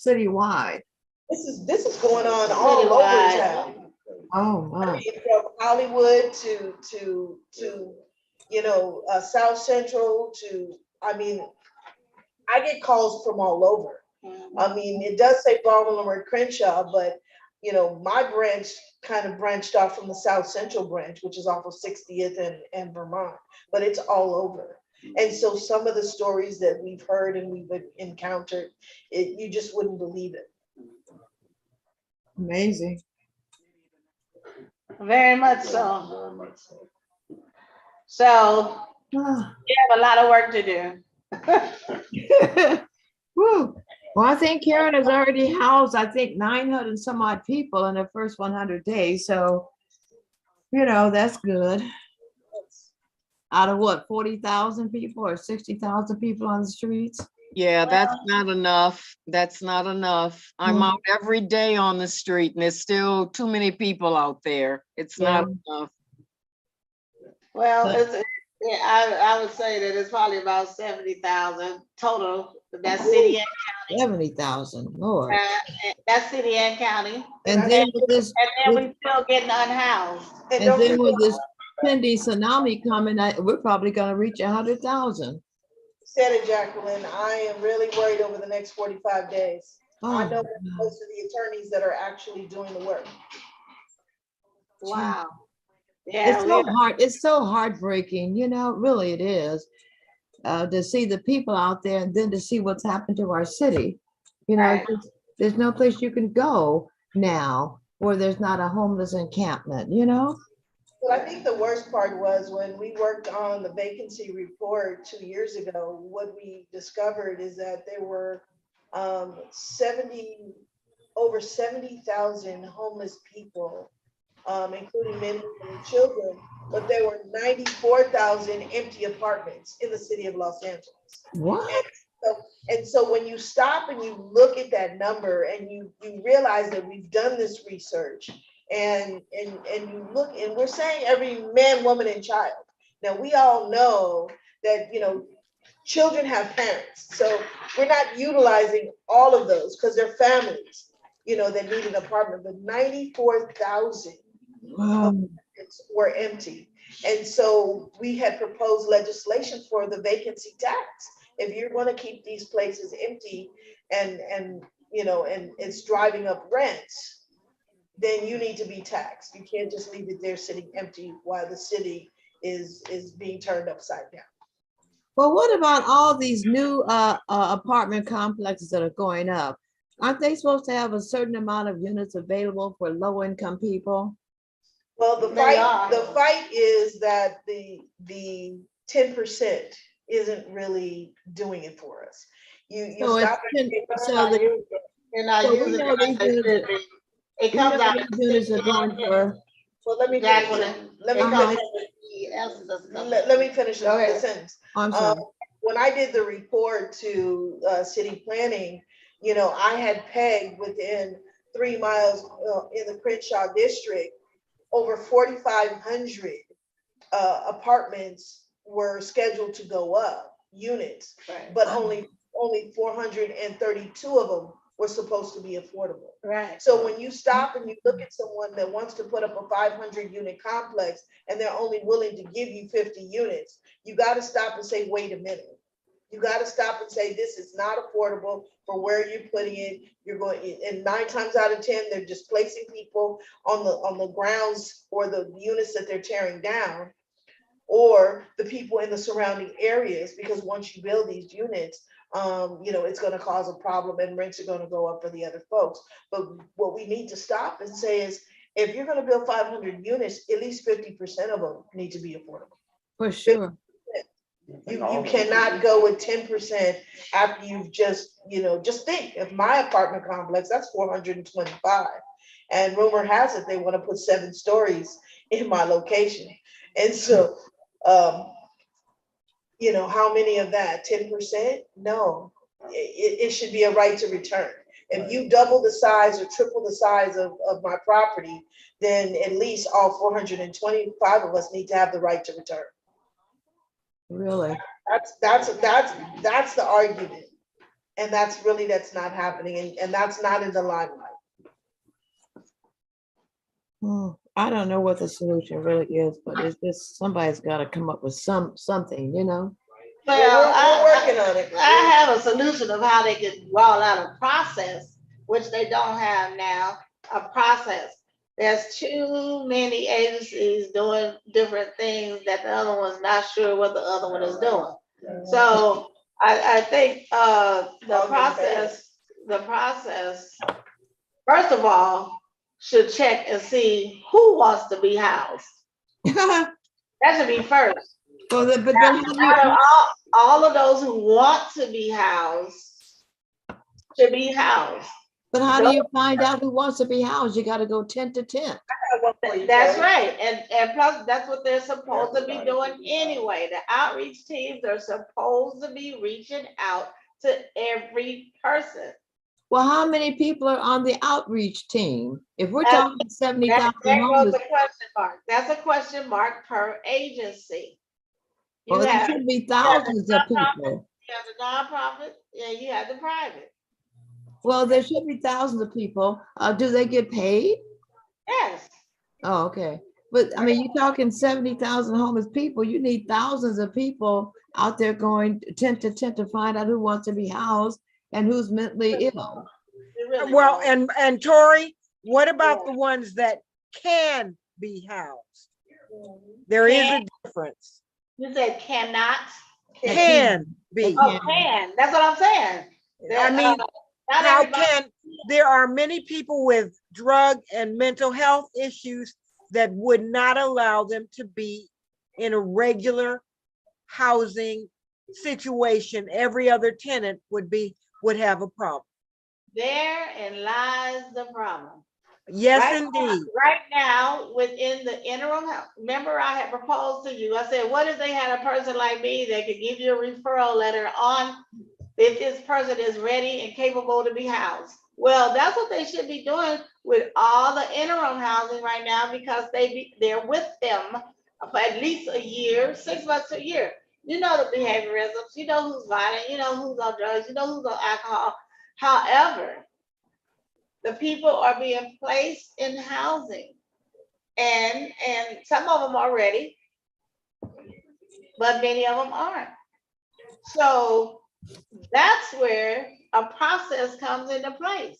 citywide? this is going on all over Citywide. town. Oh, I wow. mean, from Hollywood to you know, South Central to, I mean, I get calls from all over. I mean, it does say Baldwin and Crenshaw, but you know, my branch kind of branched off from the South Central branch, which is off of 60th and Vermont, but it's all over. And so some of the stories that we've heard and we've encountered, you just wouldn't believe it. Amazing. Very much so. So Ah. we have a lot of work to do. Whew. Well, I think Karen has already housed, I think 900 some odd people in the first 100 days. So, you know, that's good. Out of what, 40,000 people or 60,000 people on the streets? Yeah, that's not enough. That's not enough. I'm Mm. out every day on the street and there's still too many people out there. It's not enough. Well, yeah, I would say that it's probably about 70,000 total. That's city and 70,000, Lord. that's city and county. And then with this, And then we still getting unhoused. and then with this pending tsunami coming, we're probably gonna reach 100,000. Said it, Jacqueline. I am really worried over the next 45 days. I Oh, know most of the attorneys that are actually doing the work. Wow. Yeah, it's so hard. It's so heartbreaking, you know, really it is. To see the people out there and then to see what's happened to our city. You know, Right. there's no place you can go now where there's not a homeless encampment, you know? But I think the worst part was when we worked on the vacancy report 2 years ago, what we discovered is that there were over 70,000 homeless people, including men and children, but there were 94,000 empty apartments in the city of Los Angeles. What? And so when you stop and you look at that number and you realize that we've done this research and you look, and we're saying every man, woman, and child. Now we all know that, you know, children have parents. So we're not utilizing all of those because they're families, you know, that need an apartment, but 94,000 were empty. And so we had proposed legislation for the vacancy tax. If you're going to keep these places empty and you know, and it's driving up rents, then you need to be taxed. You can't just leave it there sitting empty while the city is being turned upside down. Well, what about all these new apartment complexes that are going up? Aren't they supposed to have a certain amount of units available for low income people? Well, the fight is that the 10% isn't really doing it for us. You So stop it comes out. Units are going for. Well, let me finish the sentence. I'm sorry. When I did the report to city planning, you know, I had pegged within 3 miles in the Crenshaw district, over 4,500 apartments were scheduled to go up, units, but only 432 of them were supposed to be affordable. Right. So when you stop and you look at someone that wants to put up a 500 unit complex and they're only willing to give you 50 units, you got to stop and say, wait a minute. You got to stop and say, this is not affordable for where you're putting it. You're going, and 9 times out of 10, they're displacing people on the grounds or the units that they're tearing down, or the people in the surrounding areas, because once you build these units, you know, it's going to cause a problem and rents are going to go up for the other folks. But what we need to stop and say is, if you're going to build 500 units, at least 50% of them need to be affordable. For sure. You cannot go with 10% after you've just, you know, just think, if my apartment complex, that's 425. And rumor has it, they want to put 7 stories in my location. And so, you know, how many of that? 10%? No, it should be a right to return. If you double the size or triple the size of my property, then at least all 425 of us need to have the right to return. Really? That's the argument. And that's not happening, and that's not in the limelight. I don't know what the solution really is, but it's just, somebody's gotta come up with something, you know? Well, We're working on it. I have a solution of how they could roll out a process, which they don't have now, a process. There's too many agencies doing different things that the other one's not sure what the other one is doing. So I think the process, first of all, should check and see who wants to be housed. Well, That should be first. but then how do you, Out of all of those who want to be housed should be housed. but how do you find out who wants to be housed? You gotta go tent to tent. That's right. And plus, that's what they're supposed to be doing anyway. The outreach teams are supposed to be reaching out to every person. Well, how many people are on the outreach team? If we're That's- talking 70,000 There goes homeless, the question mark. That's a question mark per agency. You well, there have, should be thousands of people. you have the nonprofit, and you have the private. Well, there should be thousands of people. Do they get paid? Yes. Oh, okay. But I mean, you're talking 70,000 homeless people. You need thousands of people out there going tent to tent to find out who wants to be housed and who's mentally ill. You really Well, don't. and Tori, what about the ones that can be housed? There is a difference. You said cannot. Can be. Oh, can. That's what I'm saying. I mean, Not how everybody- can, there are many people with drug and mental health issues that would not allow them to be in a regular housing situation. Every other tenant would have a problem. Therein lies the problem. Yes, Right indeed. Right now, within the interim, remember I had proposed to you, I said, what if they had a person like me that could give you a referral letter on if this person is ready and capable to be housed? Well, that's what they should be doing with all the interim housing right now, because they're with them for at least a year, 6 months to a year. You know the behaviorisms, you know who's violent, you know who's on drugs, you know who's on alcohol. However, the people are being placed in housing, and some of them are ready, but many of them aren't. So that's where a process comes into place.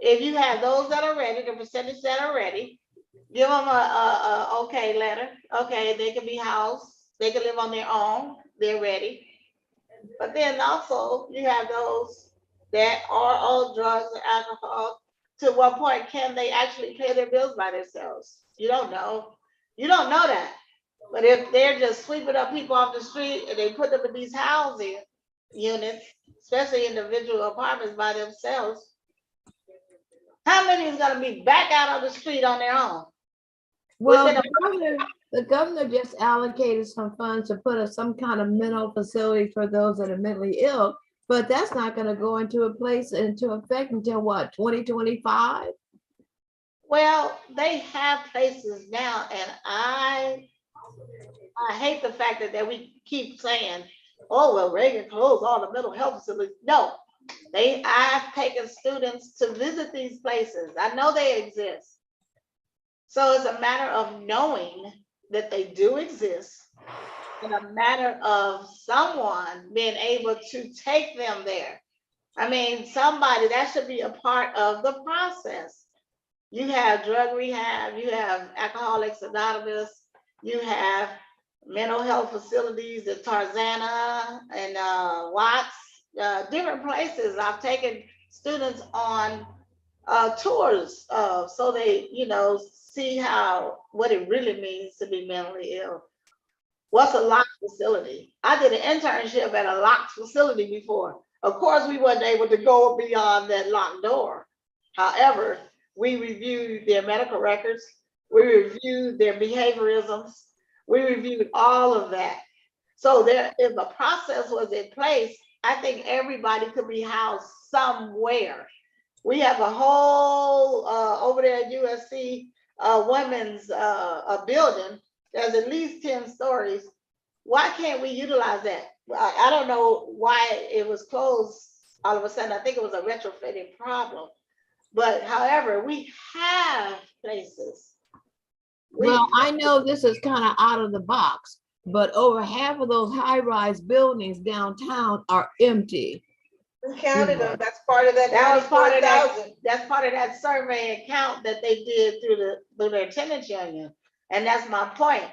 If you have those that are ready, the percentage that are ready, give them a okay letter. Okay, they can be housed, they can live on their own, they're ready. But then also you have those that are on drugs and alcohol. To what point can they actually pay their bills by themselves? You don't know. You don't know that. But if they're just sweeping up people off the street and they put them in these housing units, especially individual apartments by themselves, how many is gonna be back out on the street on their own? Well, Within the governor just allocated some funds to put some kind of mental facility for those that are mentally ill, but that's not gonna go into effect until what, 2025? Well, they have places now, and I hate the fact that we keep saying, oh, well, Reagan closed all the mental health facilities. No, I've taken students to visit these places. I know they exist. So it's a matter of knowing that they do exist, and a matter of someone being able to take them there. I mean, somebody that should be a part of the process. You have drug rehab, you have Alcoholics Anonymous, you have mental health facilities at Tarzana and Watts, different places. I've taken students on tours so they, see what it really means to be mentally ill. What's a locked facility? I did an internship at a locked facility before. Of course, we wasn't able to go beyond that locked door. However, we reviewed their medical records, we reviewed their behaviorisms, we reviewed all of that. So if a process was in place, I think everybody could be housed somewhere. We have a whole, over there at UNNC, women's a building, there's at least 10 stories. why can't we utilize that? I don't know why it was closed all of a sudden. I think it was a retrofitting problem. But however, we have places. Well, I know this is kind of out of the box, but over half of those high-rise buildings downtown are empty. We counted them, that's part of that That was part of that. 94,000. That's part of that survey account that they did through their tenants union. And that's my point.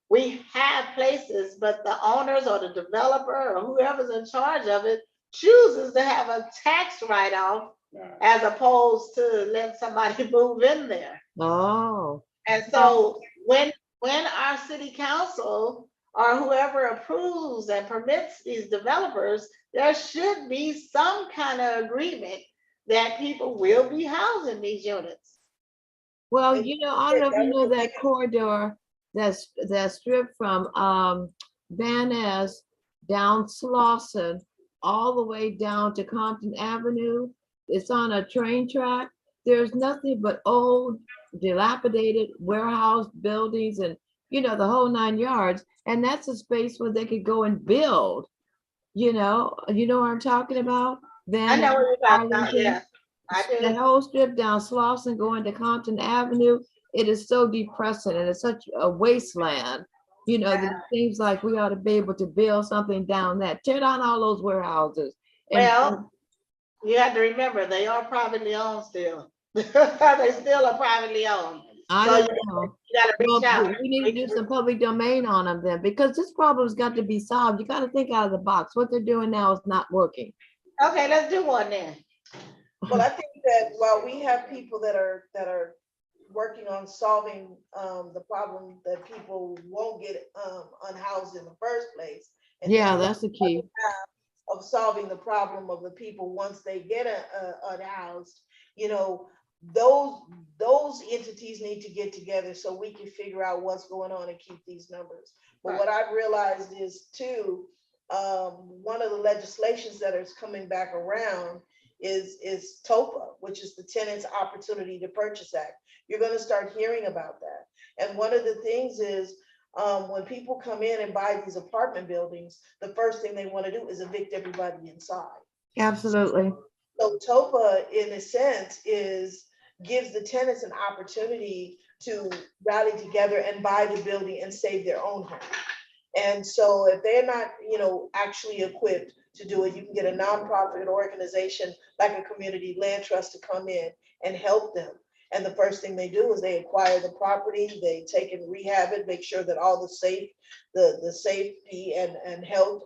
We have places, but the owners or the developer or whoever's in charge of it chooses to have a tax write-off as opposed to let somebody move in there. Oh, And so when our city council or whoever approves and permits these developers, there should be some kind of agreement that people will be housed in these units. well, you know, I don't know if you know that corridor that's stripped from Van Ness down Slauson all the way down to Compton Avenue. It's on a train track. There's nothing but old, dilapidated warehouse buildings and, you know, the whole 9 yards. And that's a space where they could go and build. You know what I'm talking about? I know what you're talking about, Arlington, yeah. I that do. whole strip down Slauson going to Compton Avenue, it is so depressing and it's such a wasteland. You know, that it seems like we ought to be able to build something down that, tear down all those warehouses. And Well, you have to remember, they are privately owned still. They still are privately owned. I So don't know. you gotta reach Well, out. we need to do some public domain on them then, because this problem's got to be solved. You got to think out of the box. What they're doing now is not working. Okay, let's do one then. Well, I think that while we have people that are working on solving the problem that people won't get unhoused in the first place. and Yeah, then that's the key. of solving the problem of the people once they get unhoused, you know, those entities need to get together so we can figure out what's going on and keep these numbers. But what I've realized is too, one of the legislations that is coming back around is TOPA, which is the Tenants Opportunity to Purchase Act. You're going to start hearing about that. And one of the things is, when people come in and buy these apartment buildings, the first thing they want to do is evict everybody inside. Absolutely. So TOPA, in a sense, gives the tenants an opportunity to rally together and buy the building and save their own home. And so if they're not, you know, actually equipped to do it, you can get a nonprofit organization like a community land trust to come in and help them. And the first thing they do is they acquire the property, they take and rehab it, make sure that all the safety and health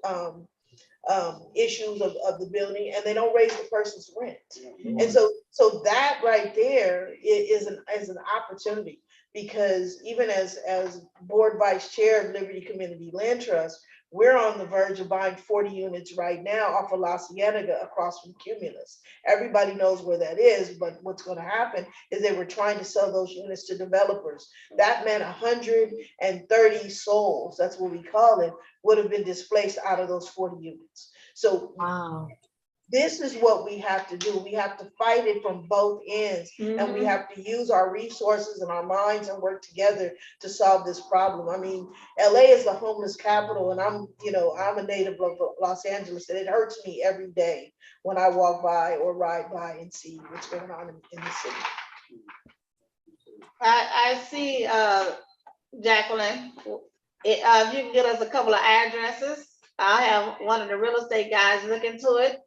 issues of the building, and they don't raise the person's rent. And so that right there is an opportunity, because even as board vice chair of Liberty Community Land Trust, we're on the verge of buying 40 units right now off of La Cienega across from Cumulus. Everybody knows where that is, but what's going to happen is they were trying to sell those units to developers. That meant 130 souls, that's what we call it, would have been displaced out of those 40 units. So wow. This is what we have to do. We have to fight it from both ends, and we have to use our resources and our minds and work together to solve this problem. I mean, LA is the homeless capital, and I'm a native of Los Angeles, and it hurts me every day when I walk by or ride by and see what's going on in the city. I see, Jacqueline, if you can get us a couple of addresses, I'll have one of the real estate guys look into it.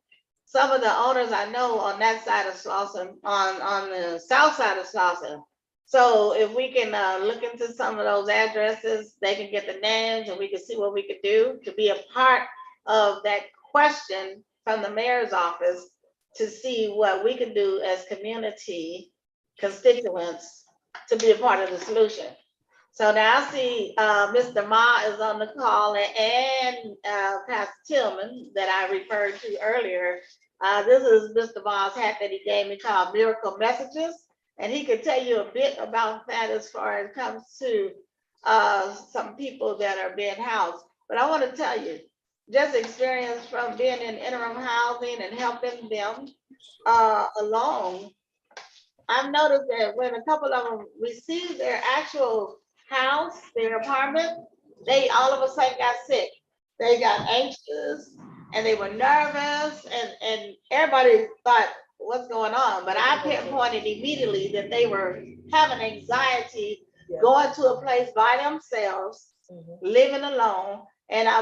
Some of the owners I know on that side of Slauson, on the south side of Slauson. So if we can look into some of those addresses, they can get the names and we can see what we could do to be a part of that question from the mayor's office to see what we can do as community constituents to be a part of the solution. So now I see Mr. Ma is on the call, and Pastor Tillman that I referred to earlier. This is Mr. Ma's hat that he gave me called Miracle Messages. And he could tell you a bit about that as far as it comes to some people that are being housed. But I want to tell you, just experience from being in interim housing and helping them along. I've noticed that when a couple of them receive their actual house, their apartment, they all of a sudden got sick. They got anxious and they were nervous and everybody thought, what's going on? But I pinpointed immediately that they were having anxiety, Yeah. going to a place by themselves, living alone. And I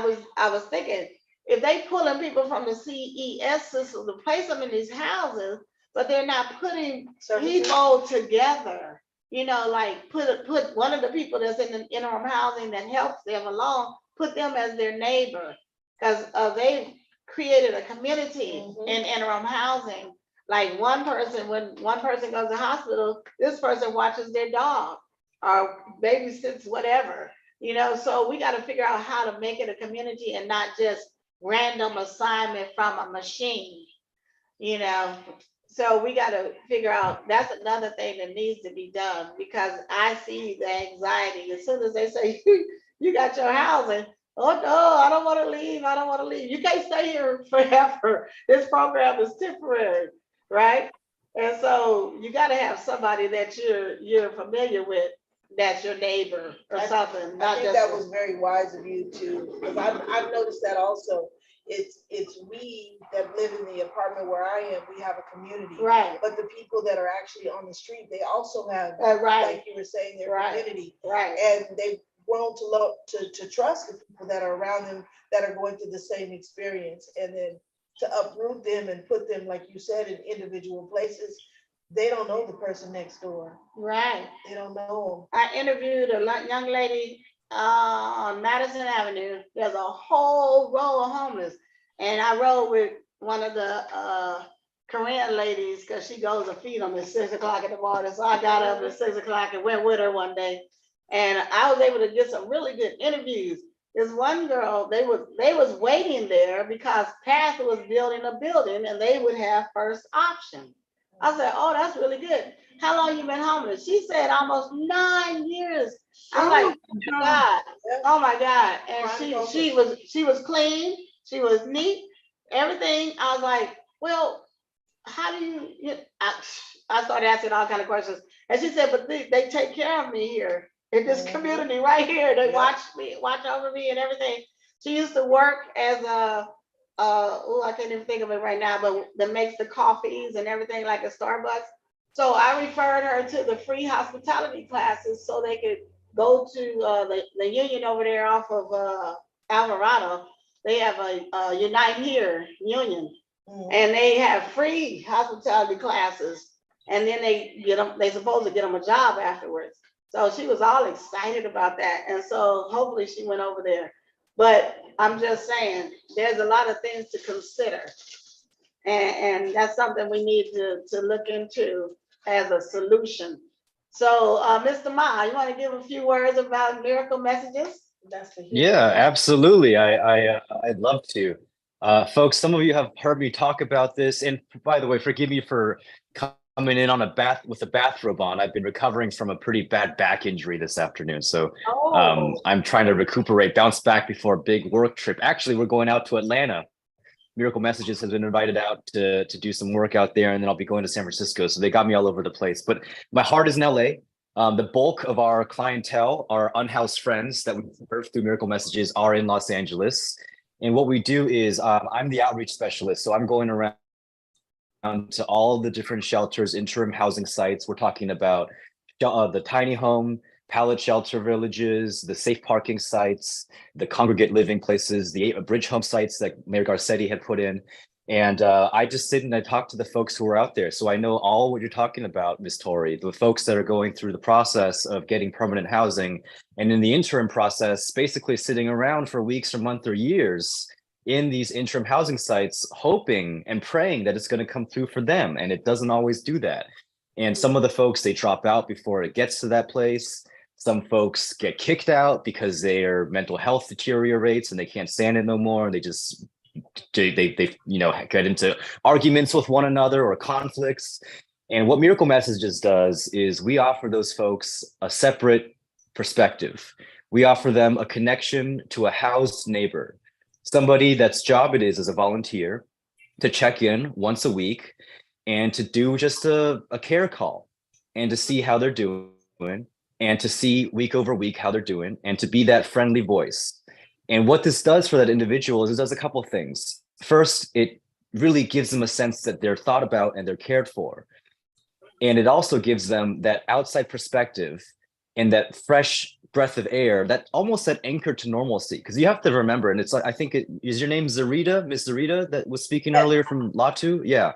was thinking, if they pulling people from the CES system to place them in these houses, but they're not putting Services. people together, you know, like put one of the people that's in the interim housing that helps them along, put them as their neighbor. Because they created a community in interim housing. Like one person, when one person goes to hospital, this person watches their dog or babysits whatever, you know. So we got to figure out how to make it a community and not just random assignment from a machine, you know. So we got to figure out, that's another thing that needs to be done, because I see the anxiety as soon as they say you got your housing. Oh no, I don't want to leave. I don't want to leave. You can't stay here forever. This program is temporary, right? And so you got to have somebody that you're familiar with, that's your neighbor or something. I Not think just that was very wise of you too, because I've noticed that also. It's we that live in the apartment where I am, we have a community. right, But the people that are actually on the street, they also have, right, like you were saying, their Right. community. right. And they've grown to trust the people that are around them that are going through the same experience. And then to uproot them and put them, like you said, in individual places, they don't know the person next door. Right. They don't know I interviewed a young lady on Madison Avenue. There's a whole row of homeless. And I rode with one of the Korean ladies because she goes to feed them at 6 o'clock in the morning. So I got up at 6 o'clock and went with her one day. And I was able to get some really good interviews. This one girl, they was waiting there because Path was building a building and they would have first option. I said, oh, that's really good. How long you been homeless? She said almost 9 years. I'm like, oh my God, oh my God. And she was clean, she was neat, everything. I was like, well, how do I started asking all kind of questions. And she said, but they take care of me here in this community right here. They watch over me and everything. She used to work as I can't even think of it right now, but that makes the coffees and everything like a Starbucks. So I referred her to the free hospitality classes so they could go to the union over there off of Alvarado. They have a Unite Here union, and they have free hospitality classes. And then they supposed to get them a job afterwards. So she was all excited about that. And so hopefully she went over there. But I'm just saying, there's a lot of things to consider. And that's something we need to look into as a solution. So Mr. Ma, you want to give a few words about Miracle Messages? Yeah, absolutely. I'd love to. Folks, some of you have heard me talk about this. And by the way, forgive me for coming in on with a bathrobe on. I've been recovering from a pretty bad back injury this afternoon. So I'm trying to recuperate, bounce back before a big work trip. Actually, we're going out to Atlanta. Miracle Messages has been invited out to do some work out there, and then I'll be going to San Francisco. So they got me all over the place. But my heart is in LA. The bulk of our clientele, our unhoused friends that we serve through Miracle Messages, are in Los Angeles. And what we do is I'm the outreach specialist. So I'm going around to all the different shelters, interim housing sites. We're talking about the tiny home, pallet shelter villages, the safe parking sites, the congregate living places, the bridge home sites that Mayor Garcetti had put in. And I just sit and I talk to the folks who are out there. So I know all what you're talking about, Ms. Torrey, the folks that are going through the process of getting permanent housing. And in the interim process, basically sitting around for weeks or months or years in these interim housing sites, hoping and praying that it's going to come through for them. And it doesn't always do that. And some of the folks, they drop out before it gets to that place. Some folks get kicked out because their mental health deteriorates and they can't stand it no more. And they just they get into arguments with one another or conflicts. And what Miracle Messages does is we offer those folks a separate perspective. We offer them a connection to a housed neighbor, somebody that's job it is as a volunteer to check in once a week and to do just a care call and to see how they're doing and to see week over week how they're doing and to be that friendly voice. And what this does for that individual is it does a couple of things. First, it really gives them a sense that they're thought about and they're cared for. And it also gives them that outside perspective and that fresh breath of air, that almost that anchor to normalcy. Because you have to remember, and it's like, I think is your name Zarita, Miss Zarita, that was speaking earlier from Latu? Yeah.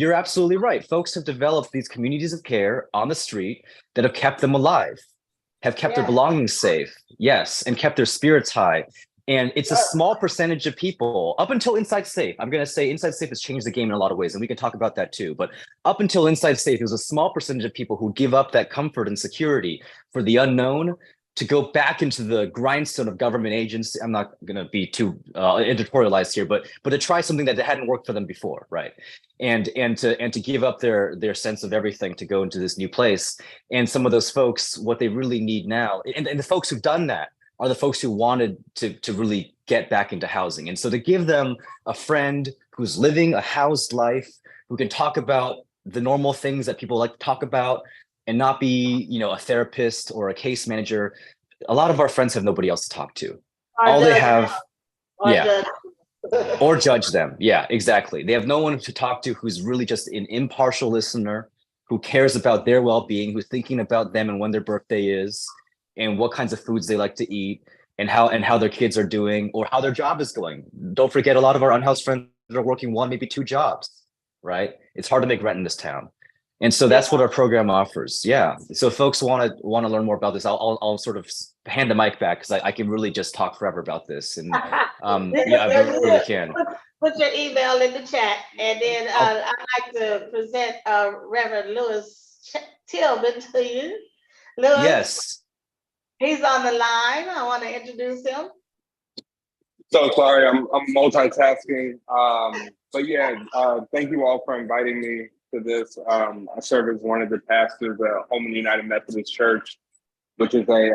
You're absolutely right. Folks have developed these communities of care on the street that have kept them alive, have kept their Yeah. belongings safe, yes, and kept their spirits high. And it's a small percentage of people up until Inside Safe. I'm going to say Inside Safe has changed the game in a lot of ways, and we can talk about that too. But up until Inside Safe, it was a small percentage of people who give up that comfort and security for the unknown to go back into the grindstone of government agency. I'm not going to be too editorialized here, but to try something that hadn't worked for them before, right? And to give up their sense of everything to go into this new place. And some of those folks, what they really need now, and the folks who've done that are the folks who wanted to really get back into housing. And so to give them a friend who's living a housed life, who can talk about the normal things that people like to talk about and not be, a therapist or a case manager. A lot of our friends have nobody else to talk to. All they have, or judge them. Yeah, exactly. They have no one to talk to who's really just an impartial listener, who cares about their well-being, who's thinking about them and when their birthday is, and what kinds of foods they like to eat, and how their kids are doing, or how their job is going. Don't forget, a lot of our unhoused friends are working 1, maybe 2 jobs, right? It's hard to make rent in this town. And so that's what our program offers. Yeah. So if folks want to learn more about this, I'll sort of hand the mic back, because I can really just talk forever about this. And yeah, I really can. Put your email in the chat, and then I'd like to present Reverend Lewis Tillman to you. Lewis, Yes. he's on the line. I want to introduce him. So sorry, I'm multitasking. But yeah, thank you all for inviting me to this. I serve as one of the pastors at Holman United Methodist Church, which is a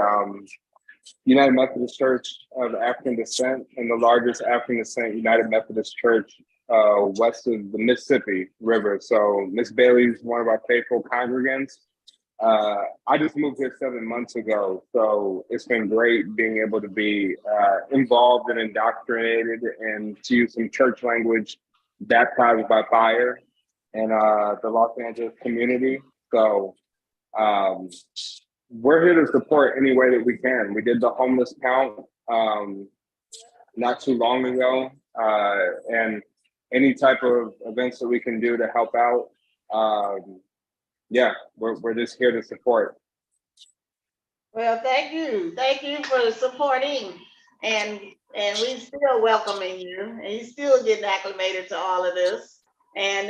United Methodist Church of African descent and the largest African descent United Methodist Church west of the Mississippi River. So Miss Bailey's one of our faithful congregants. I just moved here 7 months ago, so it's been great being able to be involved and indoctrinated, and to use some church language, baptized by fire in the Los Angeles community. So we're here to support any way that we can. We did the homeless count not too long ago, and any type of events that we can do to help out. Yeah, we're just here to support. Well, thank you. Thank you for supporting, and we still welcoming you, and you still getting acclimated to all of this. And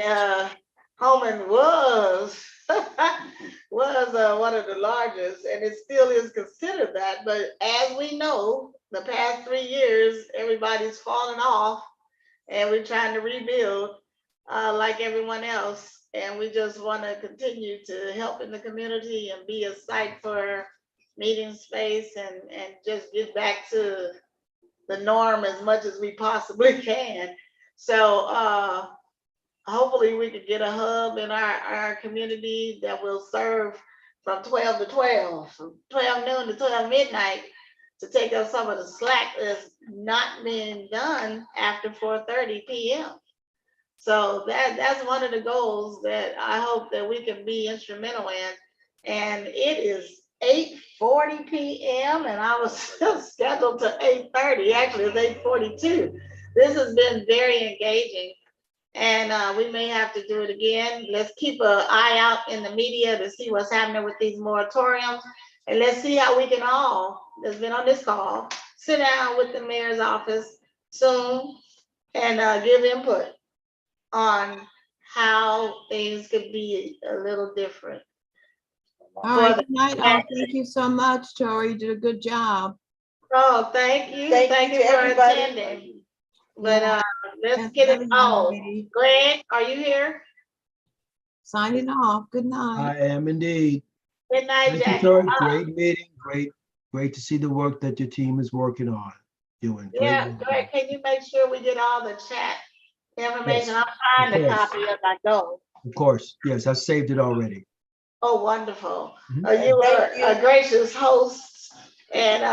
Holman was one of the largest, and it still is considered that. But as we know, the past 3 years, everybody's fallen off, and we're trying to rebuild like everyone else. And we just want to continue to help in the community and be a site for meeting space, and just get back to the norm as much as we possibly can. So hopefully we could get a hub in our community that will serve from 12 to 12, from 12 noon to 12 midnight, to take up some of the slack that's not being done after 4:30 p.m. So that's one of the goals that I hope that we can be instrumental in. And it is 8:40 p.m. and I was still scheduled to 8:30. Actually, it's 8:42. This has been very engaging, and we may have to do it again. Let's keep an eye out in the media to see what's happening with these moratoriums, and let's see how we can all, that's been on this call, sit down with the mayor's office soon and give input on how things could be a little different. All right, good night. Thank you so much, Tori. You did a good job. Oh, thank you. Thank you for everybody. attending. But let's Yes, get it. very Oh, lady. Greg, are you here? Signing off. Good night. I am indeed. Good night, Thank you, Jack. Tori. Great meeting. Great to see the work that your team is working on, doing. Great Yeah, work. Greg, can you make sure we get all the chat information? Yes, I'm trying to of course. copy as I go. Of course. Yes, I saved it already. Oh, wonderful. Mhm. You were Thank you. a gracious host, and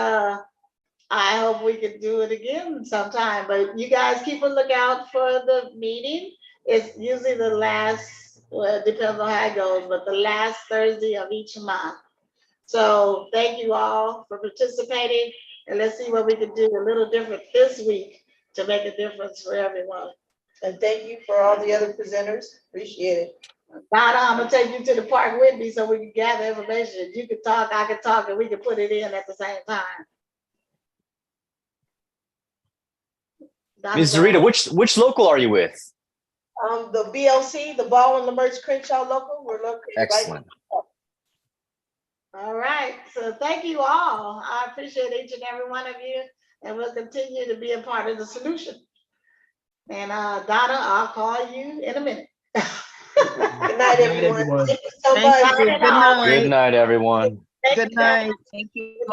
I hope we could do it again sometime. But you guys keep a lookout for the meeting. It's usually the last, well, it depends on how it goes, but the last Thursday of each month. So thank you all for participating, and let's see what we can do a little different this week to make a difference for everyone. And thank you for all the other presenters. Appreciate it. Donna, I'm gonna take you to the park with me so we can gather information. You can talk, I can talk, and we can put it in at the same time. Donna, Ms. Zarita, which local are you with? The BLC, the Baldwin Lamerge Crenshaw local, we're located right. Excellent. all right, so thank you all. I appreciate each and every one of you, and we'll continue to be a part of the solution. And Donna, I'll call you in a minute. Good night, everyone. everyone. Thank you so Thank much. you. Good night. Good night, everyone. Thank Good you, guys. night. Thank you.